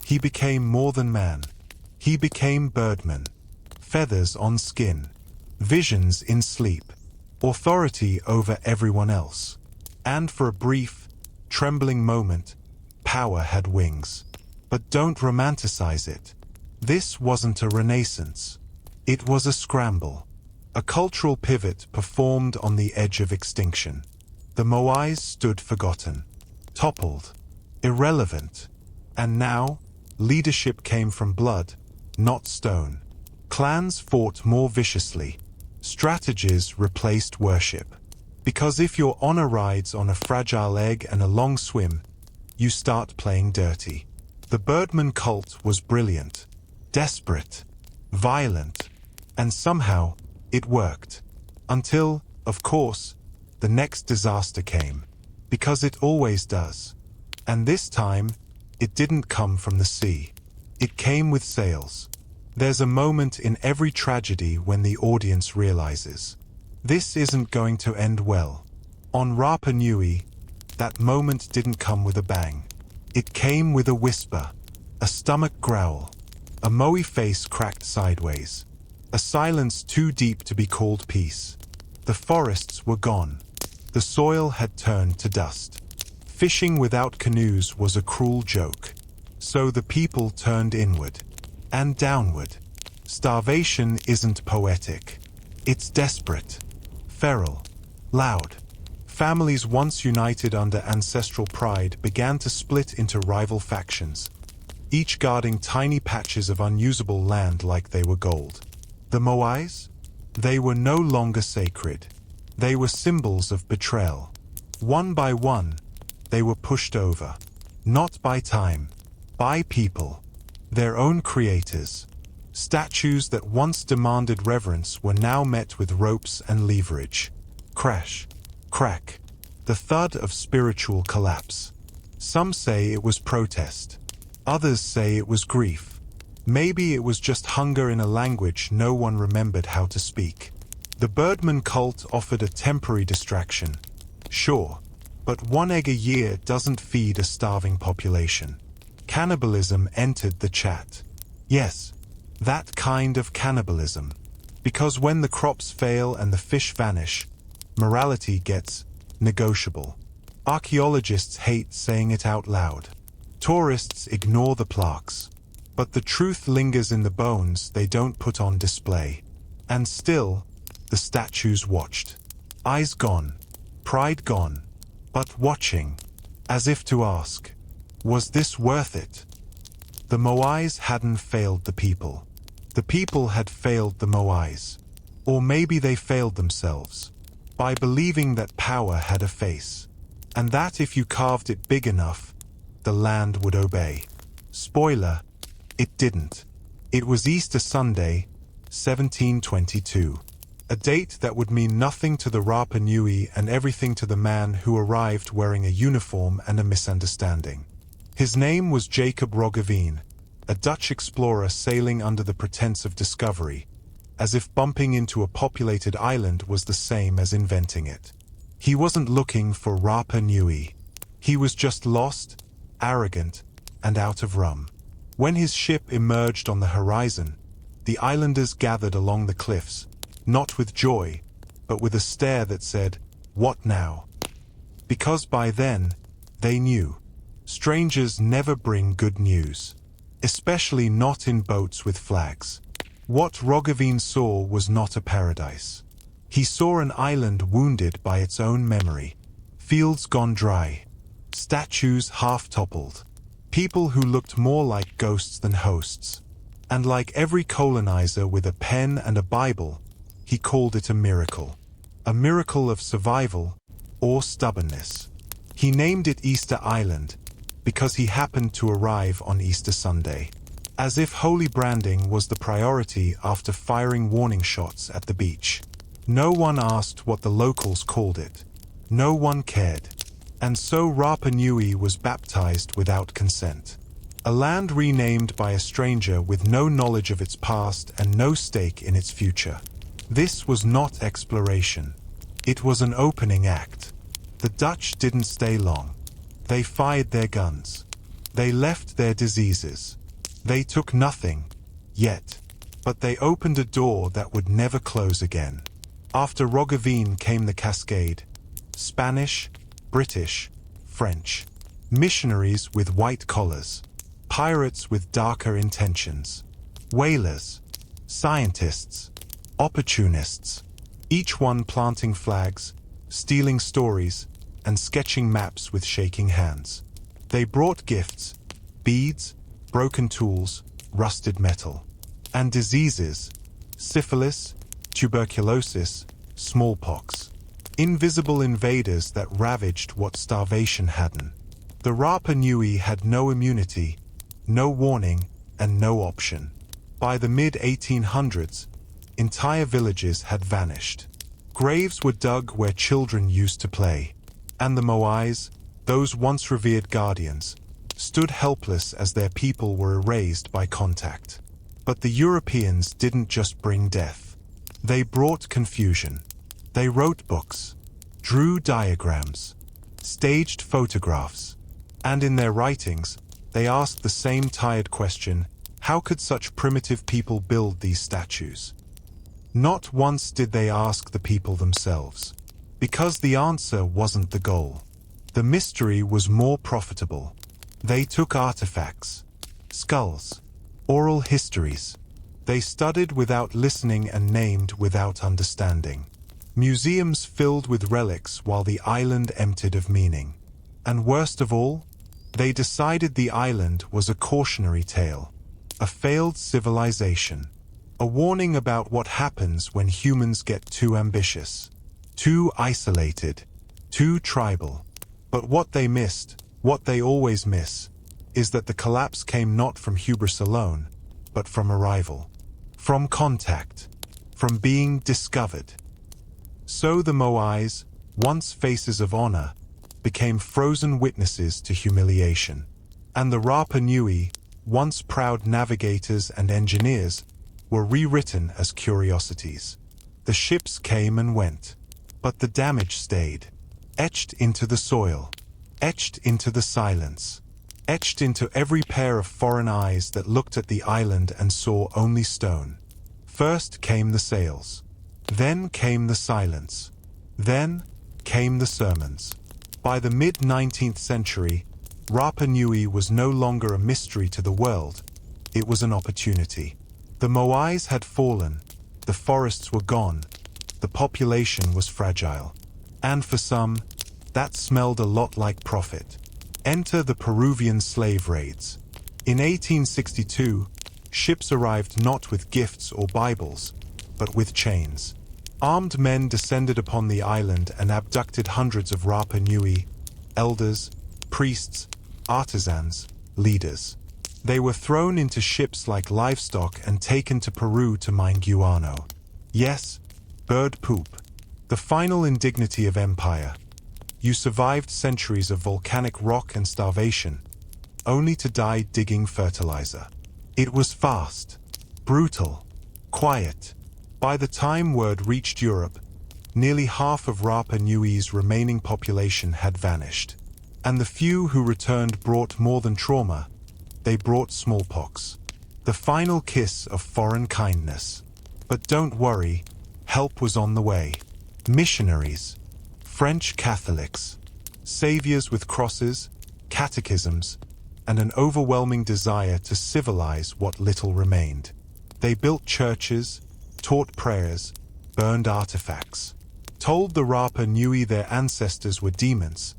He became more than man. He became birdman. Feathers on skin. Visions in sleep. Authority over everyone else. And for a brief, trembling moment, power had wings. But don't romanticize it. This wasn't a renaissance. It was a scramble. A cultural pivot performed on the edge of extinction. The Moais stood forgotten, toppled, irrelevant. And now, leadership came from blood, not stone. Clans fought more viciously. Strategies replaced worship. Because if your honor rides on a fragile egg and a long swim, you start playing dirty. The Birdman cult was brilliant, desperate, violent, and somehow it worked. Until, of course, the next disaster came. Because it always does. And this time, it didn't come from the sea. It came with sails. There's a moment in every tragedy when the audience realizes, this isn't going to end well. On Rapa Nui, that moment didn't come with a bang. It came with a whisper, a stomach growl, a Moai face cracked sideways, a silence too deep to be called peace. The forests were gone. The soil had turned to dust. Fishing without canoes was a cruel joke. So the people turned inward and downward. Starvation isn't poetic. It's desperate, feral, loud. Families once united under ancestral pride began to split into rival factions, each guarding tiny patches of unusable land like they were gold. The Moais? They were no longer sacred. They were symbols of betrayal. One by one, they were pushed over. Not by time, by people. Their own creators. Statues that once demanded reverence were now met with ropes and leverage. Crash. Crack. The thud of spiritual collapse. Some say it was protest. Others say it was grief. Maybe it was just hunger in a language no one remembered how to speak. The Birdman cult offered a temporary distraction. Sure, but one egg a year doesn't feed a starving population. Cannibalism entered the chat. Yes, that kind of cannibalism. Because when the crops fail and the fish vanish, morality gets negotiable. Archaeologists hate saying it out loud. Tourists ignore the plaques. But the truth lingers in the bones they don't put on display. And still, the statues watched. Eyes gone, pride gone, but watching, as if to ask, was this worth it? The Moais hadn't failed the people. The people had failed the Moais. Or maybe they failed themselves, by believing that power had a face, and that if you carved it big enough, the land would obey. Spoiler, it didn't. It was Easter Sunday, 1722. A date that would mean nothing to the Rapa Nui and everything to the man who arrived wearing a uniform and a misunderstanding. His name was Jacob Roggeveen, a Dutch explorer sailing under the pretense of discovery, as if bumping into a populated island was the same as inventing it. He wasn't looking for Rapa Nui. He was just lost, arrogant, and out of rum. When his ship emerged on the horizon, the islanders gathered along the cliffs, not with joy, but with a stare that said, "What now?" Because by then, they knew. Strangers never bring good news, especially not in boats with flags. What Roggeveen saw was not a paradise. He saw an island wounded by its own memory, fields gone dry, statues half-toppled, People who looked more like ghosts than hosts. And like every colonizer with a pen and a Bible, he called it a miracle. A miracle of survival or stubbornness. He named it Easter Island because he happened to arrive on Easter Sunday. As if holy branding was the priority after firing warning shots at the beach. No one asked what the locals called it. No one cared. And so Rapa Nui was baptized without consent. A land renamed by a stranger with no knowledge of its past and no stake in its future. This was not exploration. It was an opening act. The Dutch didn't stay long. They fired their guns. They left their diseases. They took nothing, yet, but they opened a door that would never close again. After Roggeveen came the Cascade. Spanish, British, French. Missionaries with white collars. Pirates with darker intentions. Whalers. Scientists. Opportunists. Each one planting flags, stealing stories, and sketching maps with shaking hands. They brought gifts, beads, broken tools, rusted metal. And diseases, syphilis, tuberculosis, smallpox. Invisible invaders that ravaged what starvation hadn't. The Rapa Nui had no immunity, no warning, and no option. By the mid-1800s, entire villages had vanished. Graves were dug where children used to play. And the Moais, those once revered guardians, stood helpless as their people were erased by contact. But the Europeans didn't just bring death. They brought confusion. They wrote books, drew diagrams, staged photographs, and in their writings, they asked the same tired question: how could such primitive people build these statues? Not once did they ask the people themselves, because the answer wasn't the goal. The mystery was more profitable. They took artifacts, skulls, oral histories. They studied without listening and named without understanding. Museums filled with relics while the island emptied of meaning. And worst of all, they decided the island was a cautionary tale, a failed civilization, a warning about what happens when humans get too ambitious, too isolated, too tribal. But what they missed, what they always miss, is that the collapse came not from hubris alone, but from arrival, from contact, from being discovered. So the Moais, once faces of honor, became frozen witnesses to humiliation. And the Rapa Nui, once proud navigators and engineers, were rewritten as curiosities. The ships came and went, but the damage stayed, etched into the soil, etched into the silence, etched into every pair of foreign eyes that looked at the island and saw only stone. First came the sails. Then came the silence. Then came the sermons. By the mid-19th century, Rapa Nui was no longer a mystery to the world. It was an opportunity. The Moais had fallen. The forests were gone. The population was fragile. And for some, that smelled a lot like profit. Enter the Peruvian slave raids. In 1862, ships arrived not with gifts or Bibles, but with chains. Armed men descended upon the island and abducted hundreds of Rapa Nui, elders, priests, artisans, leaders. They were thrown into ships like livestock and taken to Peru to mine guano. Yes, bird poop. The final indignity of empire. You survived centuries of volcanic rock and starvation, only to die digging fertilizer. It was fast, brutal, quiet. By the time word reached Europe, nearly half of Rapa Nui's remaining population had vanished. And the few who returned brought more than trauma. They brought smallpox, the final kiss of foreign kindness. But don't worry, help was on the way. Missionaries, French Catholics, saviors with crosses, catechisms, and an overwhelming desire to civilize what little remained. They built churches, taught prayers, burned artifacts, told the Rapa Nui their ancestors were demons,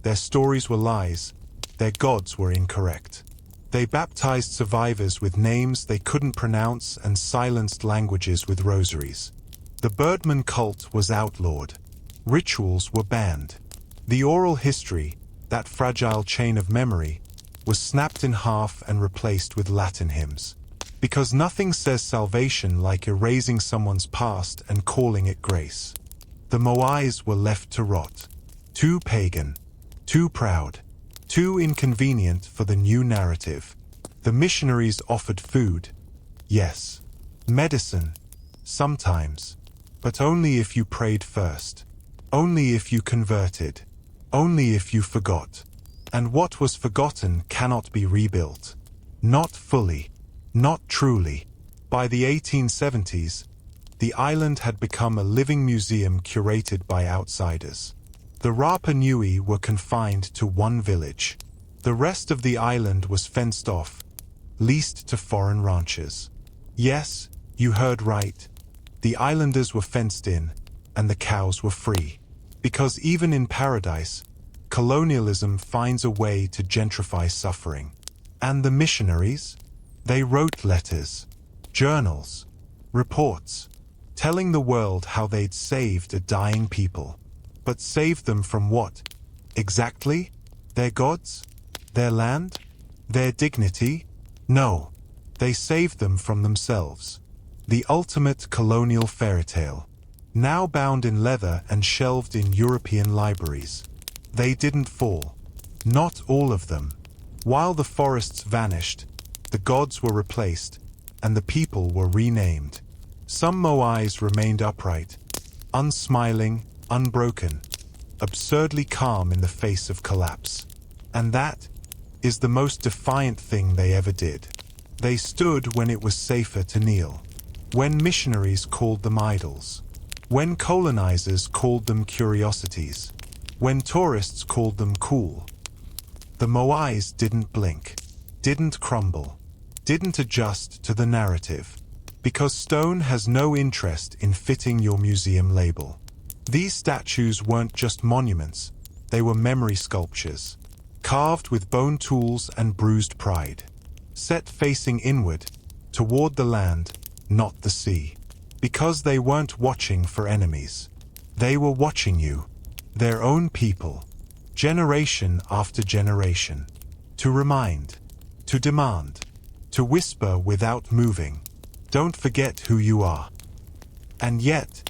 their stories were lies, their gods were incorrect. They baptized survivors with names they couldn't pronounce and silenced languages with rosaries. The Birdman cult was outlawed. Rituals were banned. The oral history, that fragile chain of memory, was snapped in half and replaced with Latin hymns. Because nothing says salvation like erasing someone's past and calling it grace. The Moais were left to rot. Too pagan, too proud, too inconvenient for the new narrative. The missionaries offered food, yes, medicine, sometimes, but only if you prayed first, only if you converted, only if you forgot. And what was forgotten cannot be rebuilt. Not fully, not truly. By the 1870s, the island had become a living museum curated by outsiders. The Rapa Nui were confined to one village. The rest of the island was fenced off, leased to foreign ranchers. Yes, you heard right. The islanders were fenced in, and the cows were free. Because even in paradise, colonialism finds a way to gentrify suffering. And the missionaries? They wrote letters, journals, reports, telling the world how they'd saved a dying people. But saved them from what? Exactly? Their gods? Their land? Their dignity? No. They saved them from themselves. The ultimate colonial fairy tale. Now bound in leather and shelved in European libraries. They didn't fall. Not all of them. While the forests vanished, the gods were replaced, and the people were renamed. Some Moais remained upright, unsmiling, unbroken, absurdly calm in the face of collapse. And that is the most defiant thing they ever did. They stood when it was safer to kneel, when missionaries called them idols, when colonizers called them curiosities, when tourists called them cool. The Moais didn't blink, didn't crumble, didn't adjust to the narrative, because stone has no interest in fitting your museum label. These statues weren't just monuments, they were memory sculptures, carved with bone tools and bruised pride, set facing inward, toward the land, not the sea. Because they weren't watching for enemies. They were watching you, their own people, generation after generation, to remind, to demand, to whisper without moving, don't forget who you are. And yet,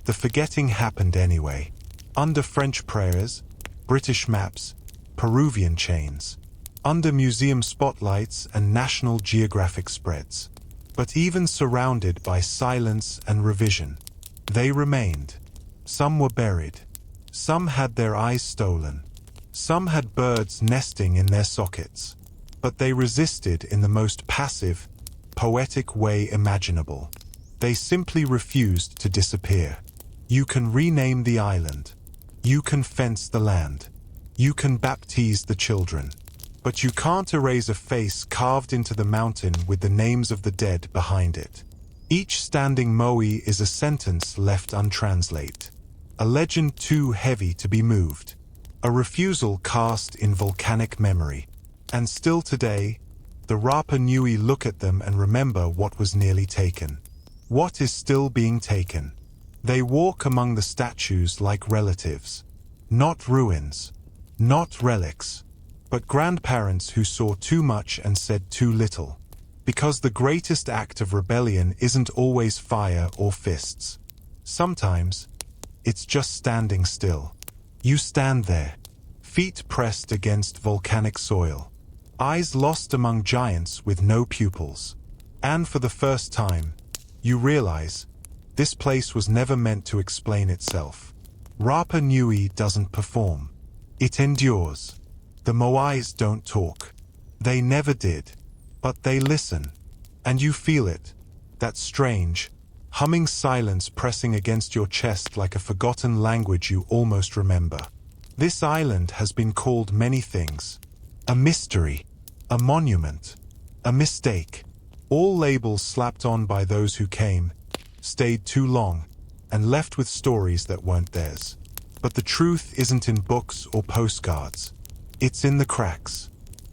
the forgetting happened anyway. Under French prayers, British maps, Peruvian chains, under museum spotlights and National Geographic spreads. But even surrounded by silence and revision, they remained. Some were buried. Some had their eyes stolen. Some had birds nesting in their sockets. But they resisted in the most passive, poetic way imaginable. They simply refused to disappear. You can rename the island. You can fence the land. You can baptize the children. But you can't erase a face carved into the mountain with the names of the dead behind it. Each standing Moai is a sentence left untranslated. A legend too heavy to be moved. A refusal cast in volcanic memory. And still today, the Rapa Nui look at them and remember what was nearly taken. What is still being taken. They walk among the statues like relatives. Not ruins. Not relics. But grandparents who saw too much and said too little. Because the greatest act of rebellion isn't always fire or fists. Sometimes, it's just standing still. You stand there, feet pressed against volcanic soil, eyes lost among giants with no pupils. And for the first time, you realize, this place was never meant to explain itself. Rapa Nui doesn't perform. It endures. The Moais don't talk. They never did. But they listen. And you feel it. That strange, humming silence pressing against your chest like a forgotten language you almost remember. This island has been called many things. A mystery. A monument. A mistake. All labels slapped on by those who came, stayed too long, and left with stories that weren't theirs. But the truth isn't in books or postcards. It's in the cracks.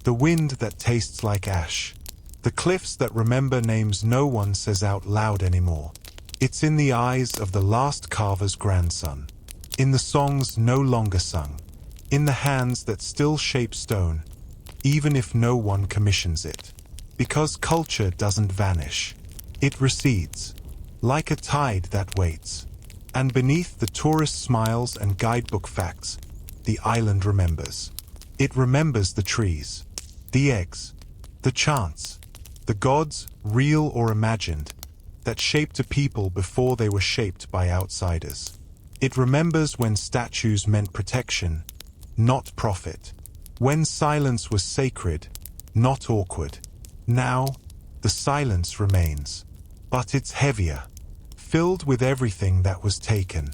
the wind that tastes like ash, the cliffs that remember names no one says out loud anymore. It's in the eyes of the last carver's grandson, in the songs no longer sung, in the hands that still shape stone, even if no one commissions it. Because culture doesn't vanish. It recedes, like a tide that waits. And beneath the tourist smiles and guidebook facts, the island remembers. It remembers the trees, the eggs, the chants, the gods, real or imagined, that shaped a people before they were shaped by outsiders. It remembers when statues meant protection, not profit. When silence was sacred, not awkward. Now, the silence remains, but it's heavier, filled with everything that was taken,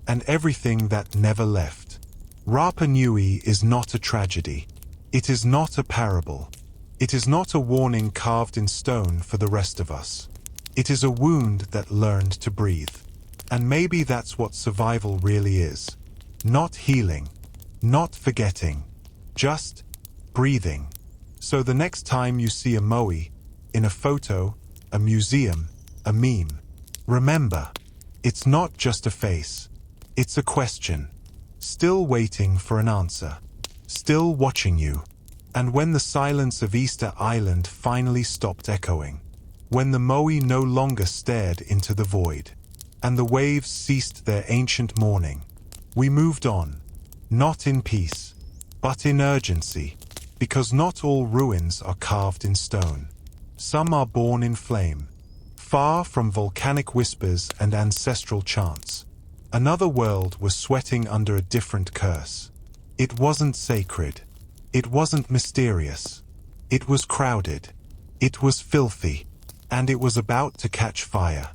and everything that never left. Rapa Nui is not a tragedy. It is not a parable. It is not a warning carved in stone for the rest of us. It is a wound that learned to breathe. And maybe that's what survival really is. Not healing, not forgetting, just breathing. So the next time you see a moai, in a photo, a museum, a meme, remember, it's not just a face. It's a question. Still waiting for an answer. Still watching you. And when the silence of Easter Island finally stopped echoing, when the moai no longer stared into the void, and the waves ceased their ancient mourning, we moved on, not in peace, but in urgency, because not all ruins are carved in stone. Some are born in flame, far from volcanic whispers and ancestral chants. Another world was sweating under a different curse. It wasn't sacred. It wasn't mysterious. It was crowded. It was filthy. And it was about to catch fire.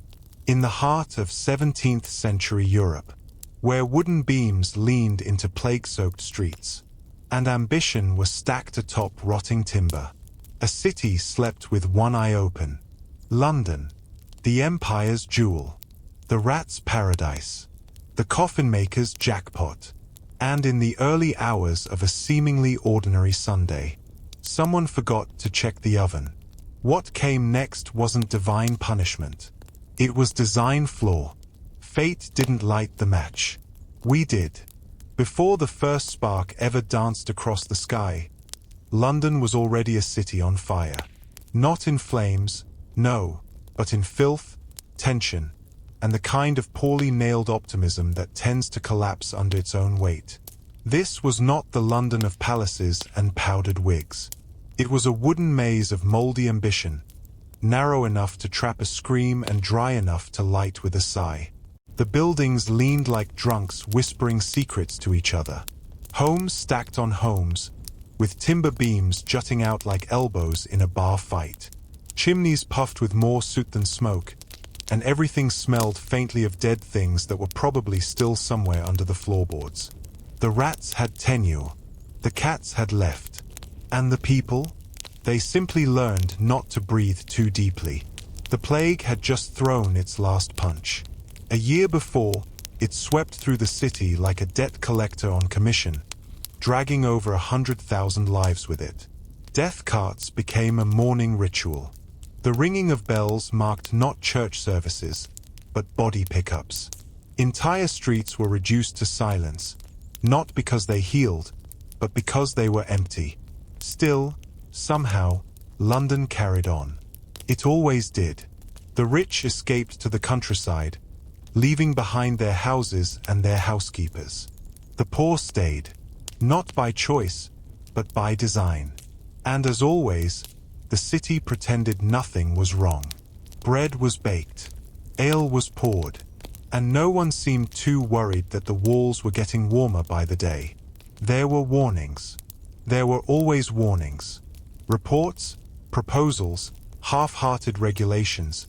In the heart of 17th century Europe, where wooden beams leaned into plague-soaked streets, and ambition was stacked atop rotting timber, a city slept with one eye open. London, the empire's jewel, the rat's paradise, the coffin-maker's jackpot. And in the early hours of a seemingly ordinary Sunday, someone forgot to check the oven. What came next wasn't divine punishment. It was design flaw. Fate didn't light the match. We did. Before the first spark ever danced across the sky, London was already a city on fire. Not in flames, no, but in filth, tension, and the kind of poorly nailed optimism that tends to collapse under its own weight. This was not the London of palaces and powdered wigs. It was a wooden maze of moldy ambition, narrow enough to trap a scream and dry enough to light with a sigh. The buildings leaned like drunks whispering secrets to each other. Homes stacked on homes, with timber beams jutting out like elbows in a bar fight. Chimneys puffed with more soot than smoke, and everything smelled faintly of dead things that were probably still somewhere under the floorboards. The rats had tenure, the cats had left, and the people? They simply learned not to breathe too deeply. The plague had just thrown its last punch. A year before, it swept through the city like a debt collector on commission, dragging over 100,000 lives with it. Death carts became a mourning ritual. The ringing of bells marked not church services, but body pickups. Entire streets were reduced to silence, not because they healed, but because they were empty. Still, somehow, London carried on. It always did. The rich escaped to the countryside, leaving behind their houses and their housekeepers. The poor stayed, not by choice, but by design. And as always, the city pretended nothing was wrong. Bread was baked, ale was poured, and no one seemed too worried that the walls were getting warmer by the day. There were warnings. There were always warnings. Reports, proposals, half-hearted regulations,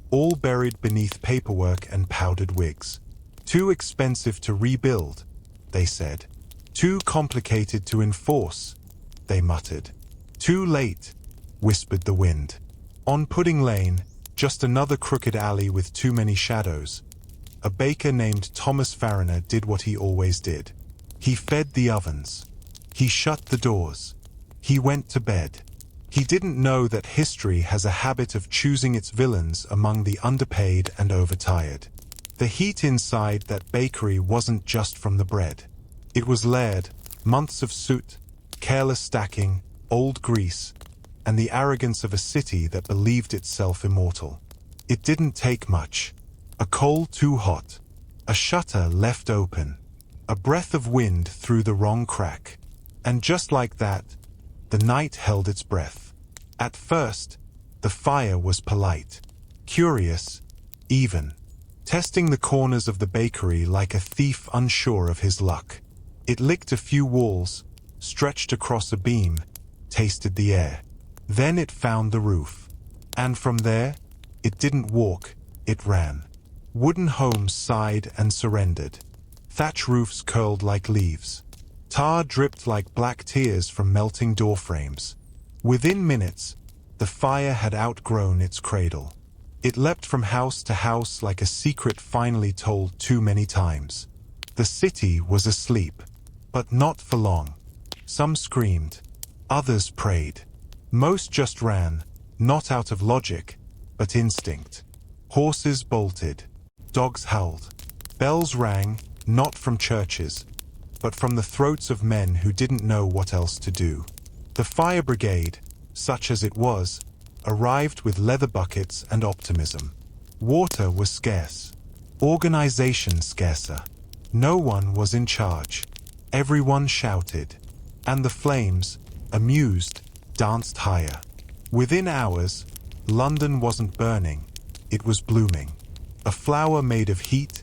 all buried beneath paperwork and powdered wigs. Too expensive to rebuild, they said. Too complicated to enforce, they muttered. Too late, whispered the wind. On Pudding Lane, just another crooked alley with too many shadows, a baker named Thomas Fariner did what he always did. He fed the ovens. He shut the doors. He went to bed. He didn't know that history has a habit of choosing its villains among the underpaid and overtired. The heat inside that bakery wasn't just from the bread. It was layered, months of soot, careless stacking, old grease, and the arrogance of a city that believed itself immortal. It didn't take much. A coal too hot, a shutter left open, a breath of wind through the wrong crack. And just like that, the night held its breath. At first, the fire was polite, curious, even, testing the corners of the bakery like a thief unsure of his luck. It licked a few walls, stretched across a beam, tasted the air. Then it found the roof. And from there, it didn't walk, it ran. Wooden homes sighed and surrendered. Thatch roofs curled like leaves. Tar dripped like black tears from melting door frames. Within minutes, the fire had outgrown its cradle. It leapt from house to house like a secret finally told too many times. The city was asleep, but not for long. Some screamed, others prayed. Most just ran, not out of logic, but instinct. Horses bolted, dogs howled. Bells rang, not from churches, but from the throats of men who didn't know what else to do. The fire brigade, such as it was, arrived with leather buckets and optimism. Water was scarce. Organization scarcer. No one was in charge. Everyone shouted. And the flames, amused, danced higher. Within hours, London wasn't burning, it was blooming. A flower made of heat,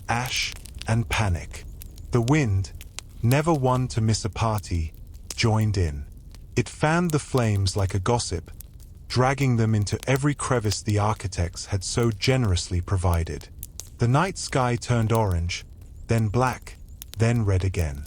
ash, and panic. The wind, never one to miss a party, joined in. It fanned the flames like a gossip, dragging them into every crevice the architects had so generously provided. The night sky turned orange, then black, then red again.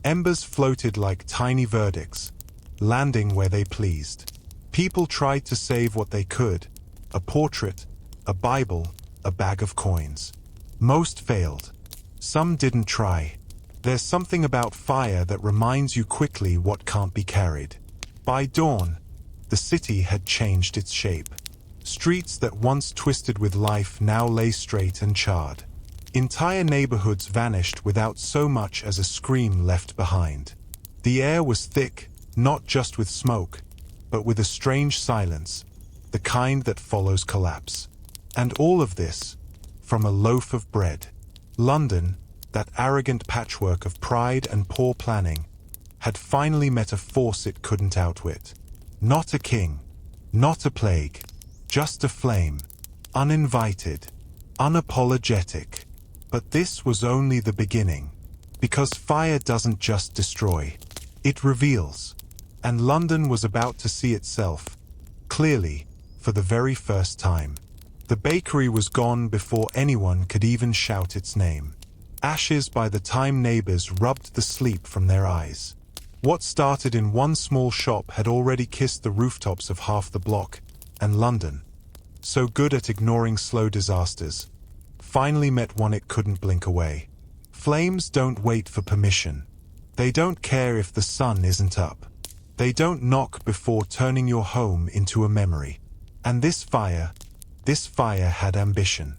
Embers floated like tiny verdicts, landing where they pleased. People tried to save what they could, a portrait, a Bible, a bag of coins. Most failed. Some didn't try. There's something about fire that reminds you quickly what can't be carried. By dawn, the city had changed its shape. Streets that once twisted with life now lay straight and charred. Entire neighborhoods vanished without so much as a scream left behind. The air was thick, not just with smoke, but with a strange silence, the kind that follows collapse. And all of this, from a loaf of bread. London, that arrogant patchwork of pride and poor planning, had finally met a force it couldn't outwit. Not a king, not a plague, just a flame, uninvited, unapologetic. But this was only the beginning, because fire doesn't just destroy, it reveals. And London was about to see itself, clearly, for the very first time. The bakery was gone before anyone could even shout its name. Ashes by the time neighbors rubbed the sleep from their eyes. What started in one small shop had already kissed the rooftops of half the block, and London, so good at ignoring slow disasters, finally met one it couldn't blink away. Flames don't wait for permission. They don't care if the sun isn't up. They don't knock before turning your home into a memory. And this fire had ambition.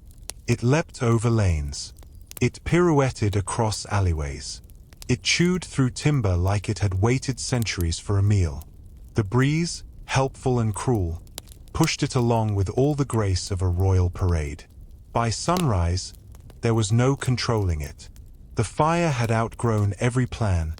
It leapt over lanes. It pirouetted across alleyways. It chewed through timber like it had waited centuries for a meal. The breeze, helpful and cruel, pushed it along with all the grace of a royal parade. By sunrise, there was no controlling it. The fire had outgrown every plan,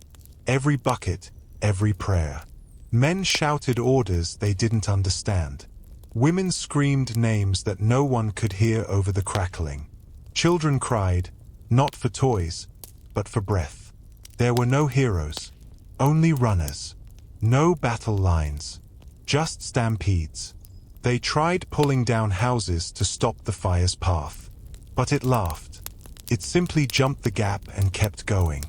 every bucket, every prayer. Men shouted orders they didn't understand. Women screamed names that no one could hear over the crackling. Children cried, not for toys, but for breath. There were no heroes, only runners. No battle lines, just stampedes. They tried pulling down houses to stop the fire's path. But it laughed. It simply jumped the gap and kept going.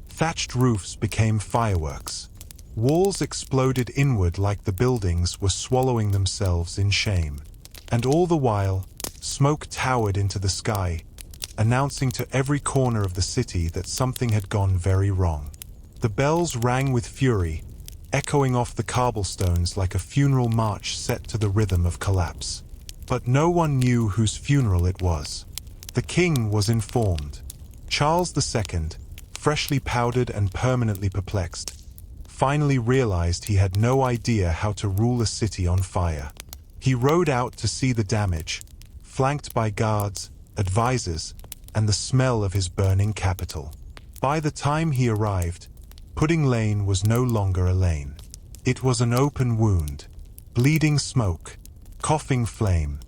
Thatched roofs became fireworks. Walls exploded inward like the buildings were swallowing themselves in shame. And all the while, smoke towered into the sky, announcing to every corner of the city that something had gone very wrong. The bells rang with fury, echoing off the cobblestones like a funeral march set to the rhythm of collapse. But no one knew whose funeral it was. The king was informed. Charles II, freshly powdered and permanently perplexed, finally realized he had no idea how to rule a city on fire. He rode out to see the damage, flanked by guards, advisors, and the smell of his burning capital. By the time he arrived, Pudding Lane was no longer a lane. It was an open wound, bleeding smoke, coughing flame.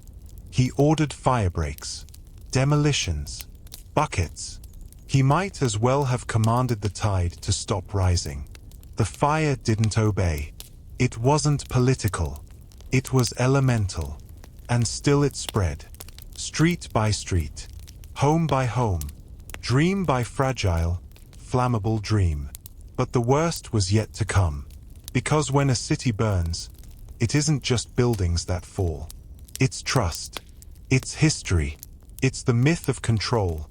He ordered firebreaks, demolitions, buckets. He might as well have commanded the tide to stop rising. The fire didn't obey. It wasn't political. It was elemental. And still it spread. Street by street, home by home, dream by fragile, flammable dream. But the worst was yet to come. Because when a city burns, it isn't just buildings that fall. It's trust. It's history. It's the myth of control,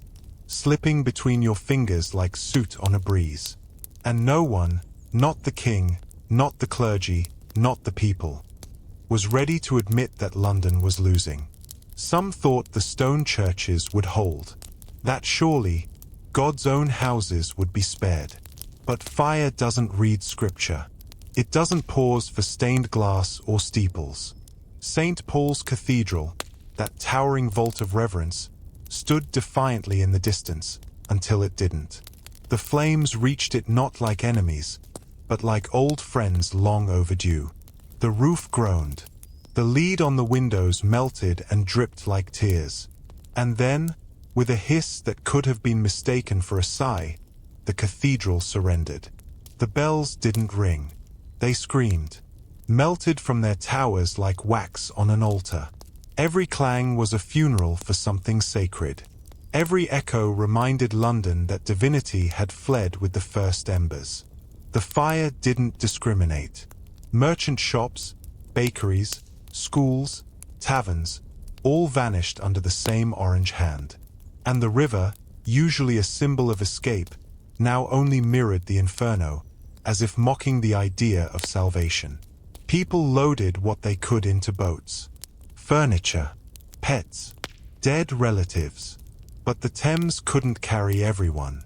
slipping between your fingers like soot on a breeze. And no one, not the king, not the clergy, not the people, was ready to admit that London was losing. Some thought the stone churches would hold, that surely God's own houses would be spared. But fire doesn't read scripture. It doesn't pause for stained glass or steeples. St. Paul's Cathedral, that towering vault of reverence, stood defiantly in the distance until it didn't. The flames reached it not like enemies, but like old friends long overdue. The roof groaned. The lead on the windows melted and dripped like tears. And then, with a hiss that could have been mistaken for a sigh, the cathedral surrendered. The bells didn't ring. They screamed, melted from their towers like wax on an altar. Every clang was a funeral for something sacred. Every echo reminded London that divinity had fled with the first embers. The fire didn't discriminate. Merchant shops, bakeries, schools, taverns, all vanished under the same orange hand. And the river, usually a symbol of escape, now only mirrored the inferno, as if mocking the idea of salvation. People loaded what they could into boats. Furniture, pets, dead relatives. But the Thames couldn't carry everyone.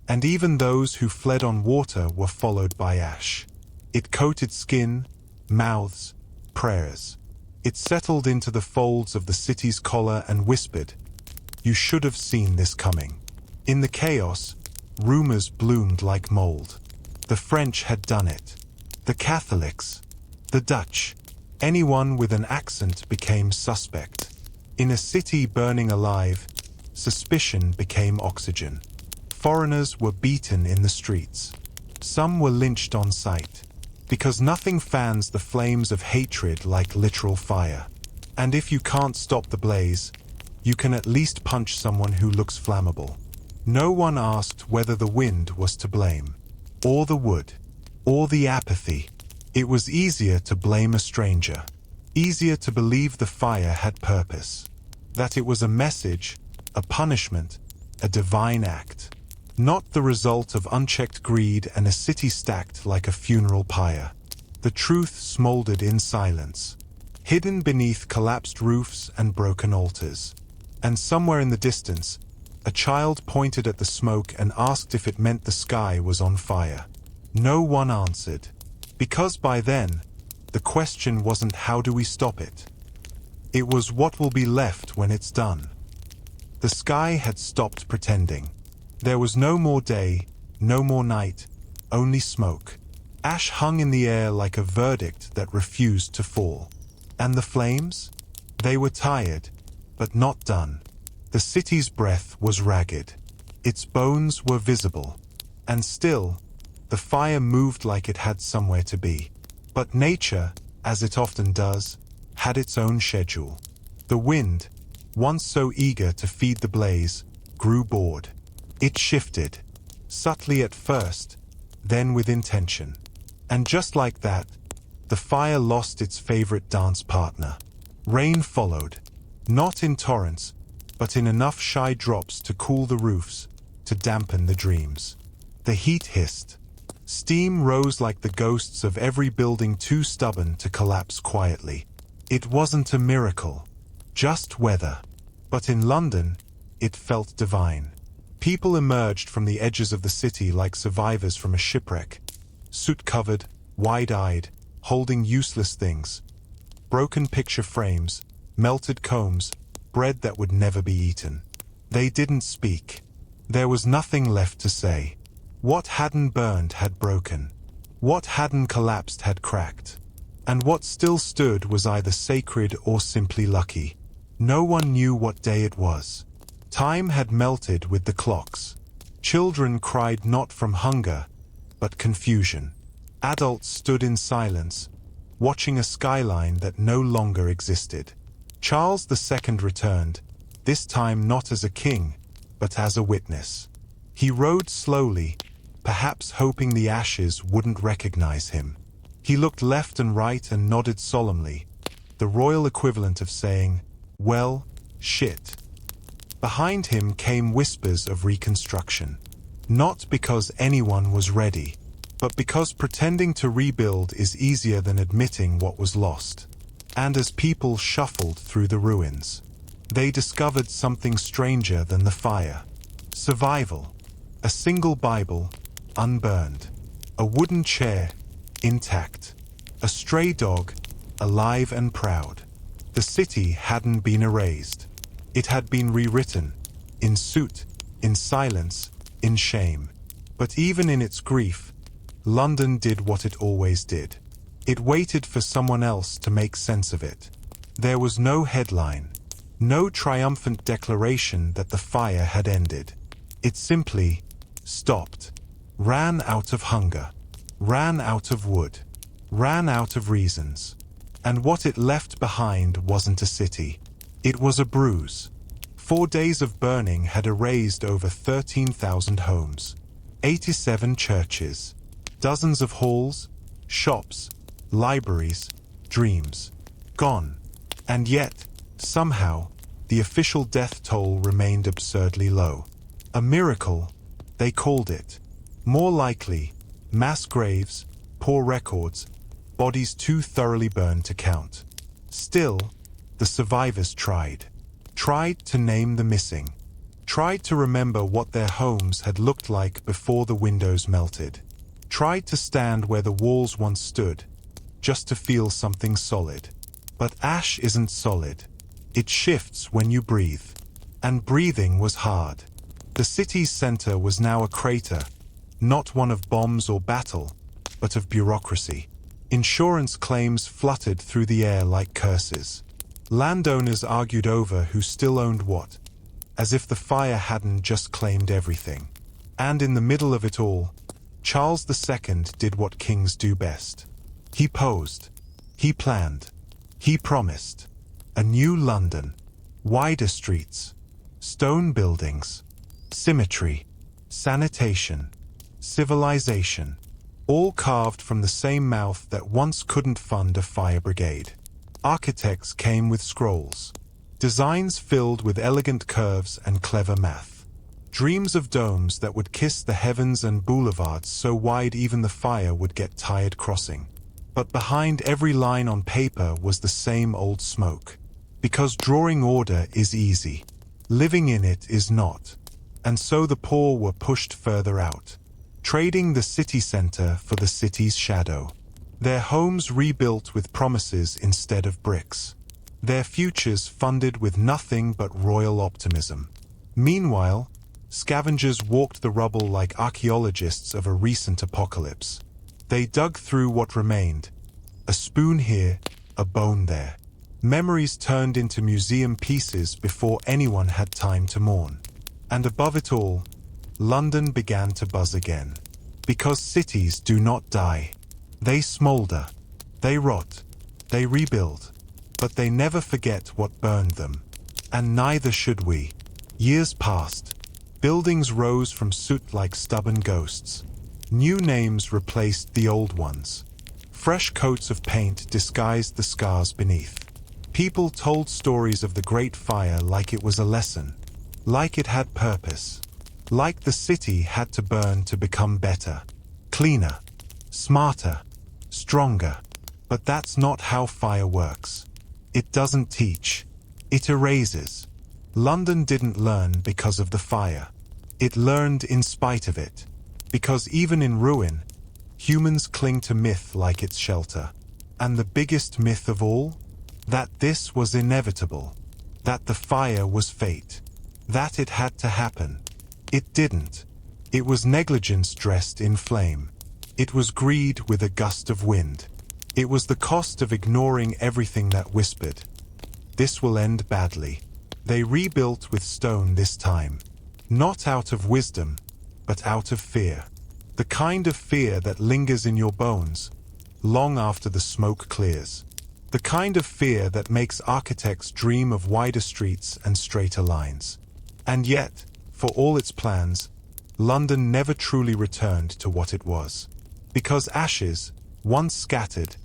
And even those who fled on water were followed by ash. It coated skin, mouths, prayers. It settled into the folds of the city's collar and whispered, "You should have seen this coming." In the chaos, rumors bloomed like mold. The French had done it. The Catholics. The Dutch. Anyone with an accent became suspect. In a city burning alive, suspicion became oxygen. Foreigners were beaten in the streets. Some were lynched on sight. Because nothing fans the flames of hatred like literal fire. And if you can't stop the blaze, you can at least punch someone who looks flammable. No one asked whether the wind was to blame, or the wood, or the apathy. It was easier to blame a stranger. Easier to believe the fire had purpose. That it was a message, a punishment, a divine act. Not the result of unchecked greed and a city stacked like a funeral pyre. The truth smoldered in silence, hidden beneath collapsed roofs and broken altars. And somewhere in the distance, a child pointed at the smoke and asked if it meant the sky was on fire. No one answered. Because by then, the question wasn't how do we stop it? It was what will be left when it's done. The sky had stopped pretending. There was no more day, no more night, only smoke. Ash hung in the air like a verdict that refused to fall. And the flames? They were tired, but not done. The city's breath was ragged. Its bones were visible. And still, the fire moved like it had somewhere to be. But nature, as it often does, had its own schedule. The wind, once so eager to feed the blaze, grew bored. It shifted, subtly at first, then with intention. And just like that, the fire lost its favorite dance partner. Rain followed, not in torrents, but in enough shy drops to cool the roofs, to dampen the dreams. The heat hissed, Steam rose like the ghosts of every building too stubborn to collapse quietly. It wasn't a miracle, just weather. But in London, it felt divine. People emerged from the edges of the city like survivors from a shipwreck, soot-covered, wide-eyed, holding useless things. Broken picture frames, melted combs, bread that would never be eaten. They didn't speak. There was nothing left to say. What hadn't burned had broken. What hadn't collapsed had cracked. And what still stood was either sacred or simply lucky. No one knew what day it was. Time had melted with the clocks. Children cried not from hunger, but confusion. Adults stood in silence, watching a skyline that no longer existed. Charles II returned, this time not as a king, but as a witness. He rode slowly, perhaps hoping the ashes wouldn't recognize him. He looked left and right and nodded solemnly, the royal equivalent of saying, "Well, shit." Behind him came whispers of reconstruction. Not because anyone was ready, but because pretending to rebuild is easier than admitting what was lost. And as people shuffled through the ruins, they discovered something stranger than the fire. Survival. A single Bible, unburned. A wooden chair, intact. A stray dog, alive and proud. The city hadn't been erased. It had been rewritten, in soot, in silence, in shame. But even in its grief, London did what it always did. It waited for someone else to make sense of it. There was no headline, no triumphant declaration that the fire had ended. It simply stopped, ran out of hunger, ran out of wood, ran out of reasons. And what it left behind wasn't a city. It was a bruise. 4 days of burning had erased over 13,000 homes, 87 churches, dozens of halls, shops, libraries, dreams. Gone. And yet, somehow, the official death toll remained absurdly low. A miracle, they called it. More likely, mass graves, poor records, bodies too thoroughly burned to count. Still, the survivors tried. Tried to name the missing. Tried to remember what their homes had looked like before the windows melted. Tried to stand where the walls once stood, just to feel something solid. But ash isn't solid. It shifts when you breathe. And breathing was hard. The city's center was now a crater, not one of bombs or battle, but of bureaucracy. Insurance claims fluttered through the air like curses. Landowners argued over who still owned what, as if the fire hadn't just claimed everything. And in the middle of it all, Charles II did what kings do best. He posed. He planned. He promised. A new London. Wider streets. Stone buildings. Symmetry. Sanitation. Civilization. All carved from the same mouth that once couldn't fund a fire brigade. Architects came with scrolls. Designs filled with elegant curves and clever math. Dreams of domes that would kiss the heavens and boulevards so wide even the fire would get tired crossing. But behind every line on paper was the same old smoke. Because drawing order is easy. Living in it is not. And so the poor were pushed further out, trading the city center for the city's shadow. Their homes rebuilt with promises instead of bricks. Their futures funded with nothing but royal optimism. Meanwhile, scavengers walked the rubble like archaeologists of a recent apocalypse. They dug through what remained. A spoon here, a bone there. Memories turned into museum pieces before anyone had time to mourn. And above it all, London began to buzz again. Because cities do not die. They smolder. They rot. They rebuild. But they never forget what burned them. And neither should we. Years passed. Buildings rose from soot like stubborn ghosts. New names replaced the old ones. Fresh coats of paint disguised the scars beneath. People told stories of the Great Fire like it was a lesson. Like it had purpose. Like the city had to burn to become better. Cleaner. smarter, stronger. But that's not how fire works. It doesn't teach. It erases. London didn't learn because of the fire. It learned in spite of it. Because even in ruin, humans cling to myth like its shelter. And the biggest myth of all? That this was inevitable. That the fire was fate. That it had to happen. It didn't. It was negligence dressed in flame. It was greed with a gust of wind. It was the cost of ignoring everything that whispered, "This will end badly." They rebuilt with stone this time. Not out of wisdom, but out of fear. The kind of fear that lingers in your bones, long after the smoke clears. The kind of fear that makes architects dream of wider streets and straighter lines. And yet, for all its plans, London never truly returned to what it was. Because ashes, once scattered,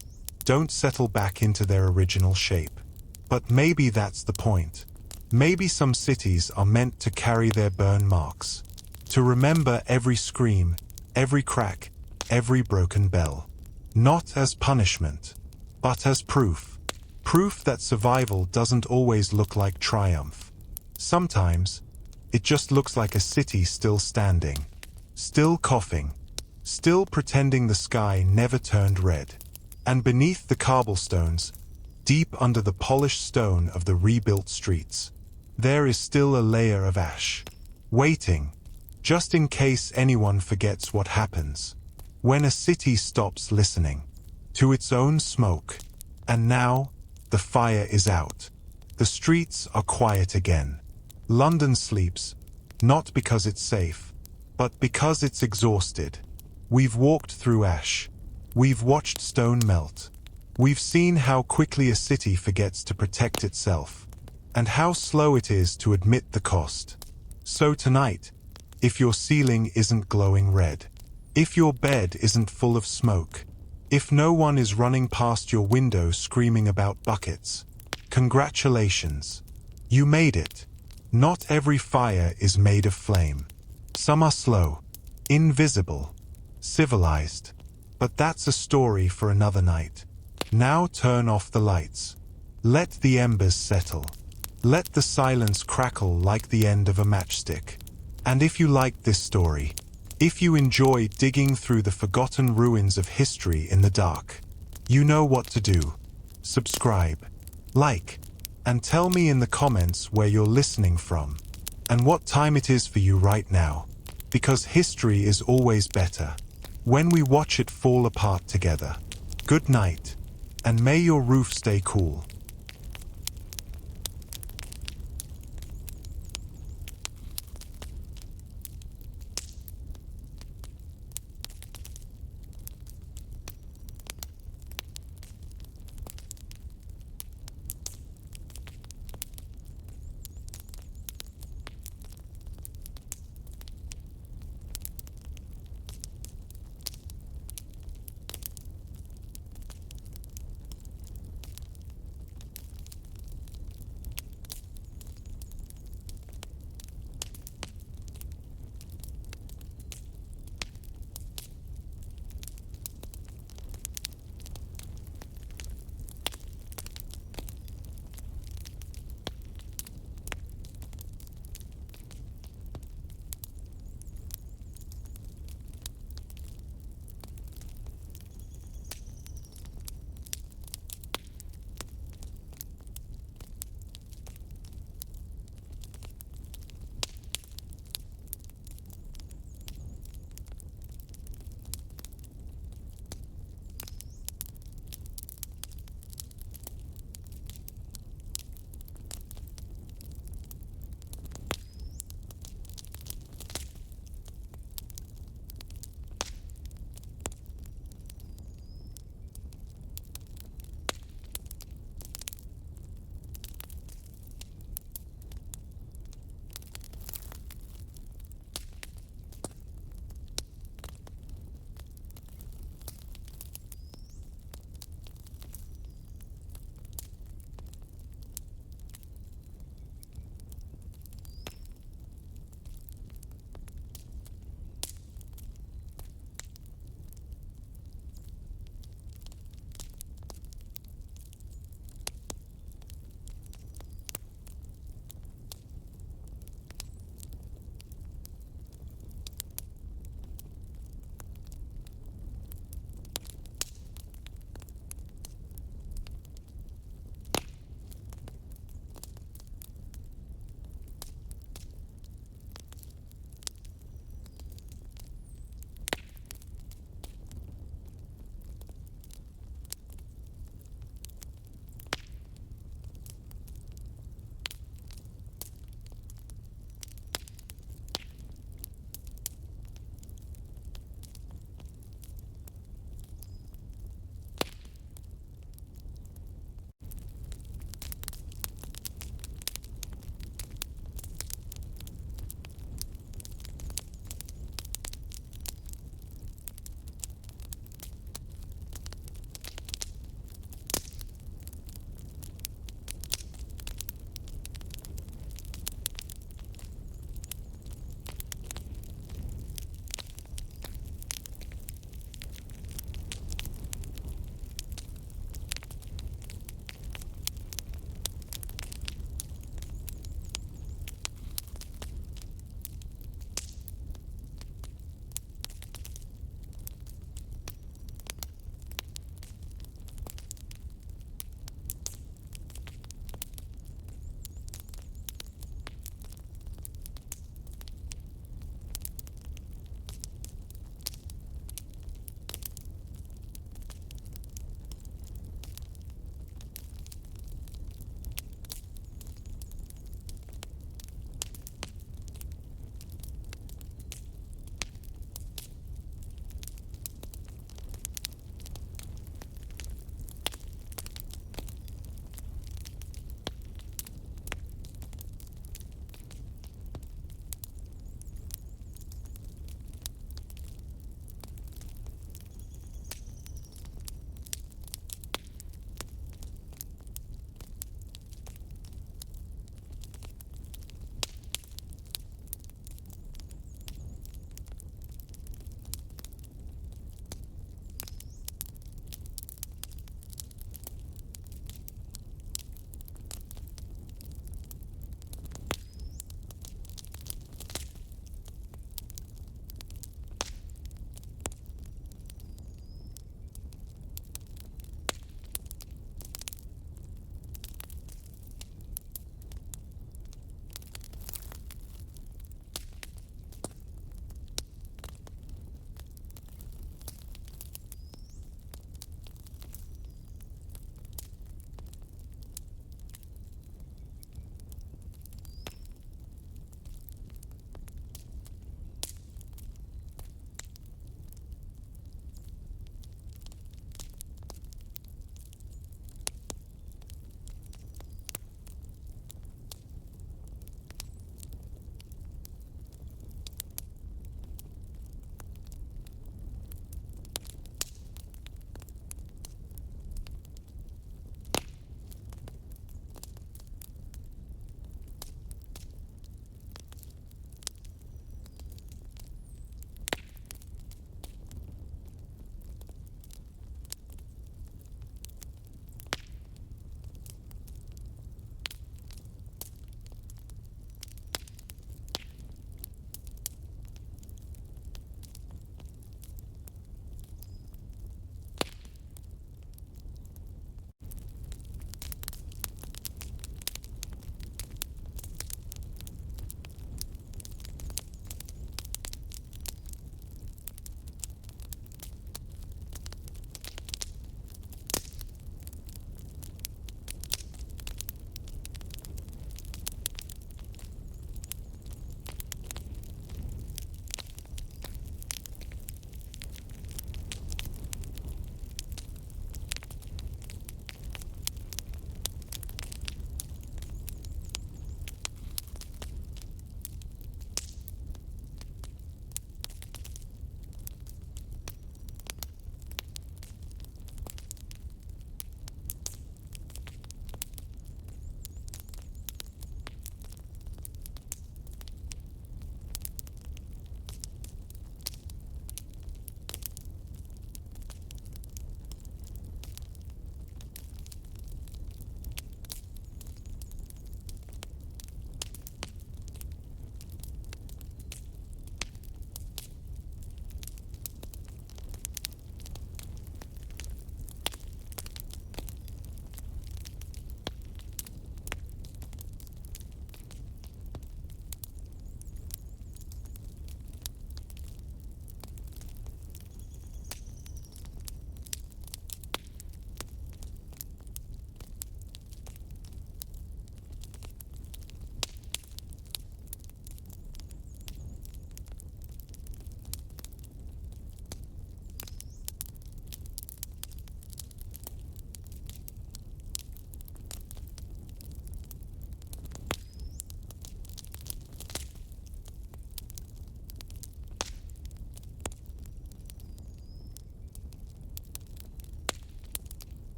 don't settle back into their original shape. But maybe that's the point. Maybe some cities are meant to carry their burn marks. To remember every scream, every crack, every broken bell. Not as punishment, but as proof. Proof that survival doesn't always look like triumph. Sometimes, it just looks like a city still standing, still coughing, still pretending the sky never turned red. And beneath the cobblestones, deep under the polished stone of the rebuilt streets, there is still a layer of ash, waiting, just in case anyone forgets what happens when a city stops listening to its own smoke. And now, the fire is out. The streets are quiet again. London sleeps, not because it's safe, but because it's exhausted. We've walked through ash. We've watched stone melt. We've seen how quickly a city forgets to protect itself, and how slow it is to admit the cost. So tonight, if your ceiling isn't glowing red, if your bed isn't full of smoke, if no one is running past your window screaming about buckets, congratulations. You made it. Not every fire is made of flame. Some are slow, invisible, civilized. But that's a story for another night. Now turn off the lights. Let the embers settle. Let the silence crackle like the end of a matchstick. And if you liked this story, if you enjoy digging through the forgotten ruins of history in the dark, you know what to do. Subscribe, like, and tell me in the comments where you're listening from, and what time it is for you right now. Because history is always better when we watch it fall apart together. Good night, and may your roof stay cool.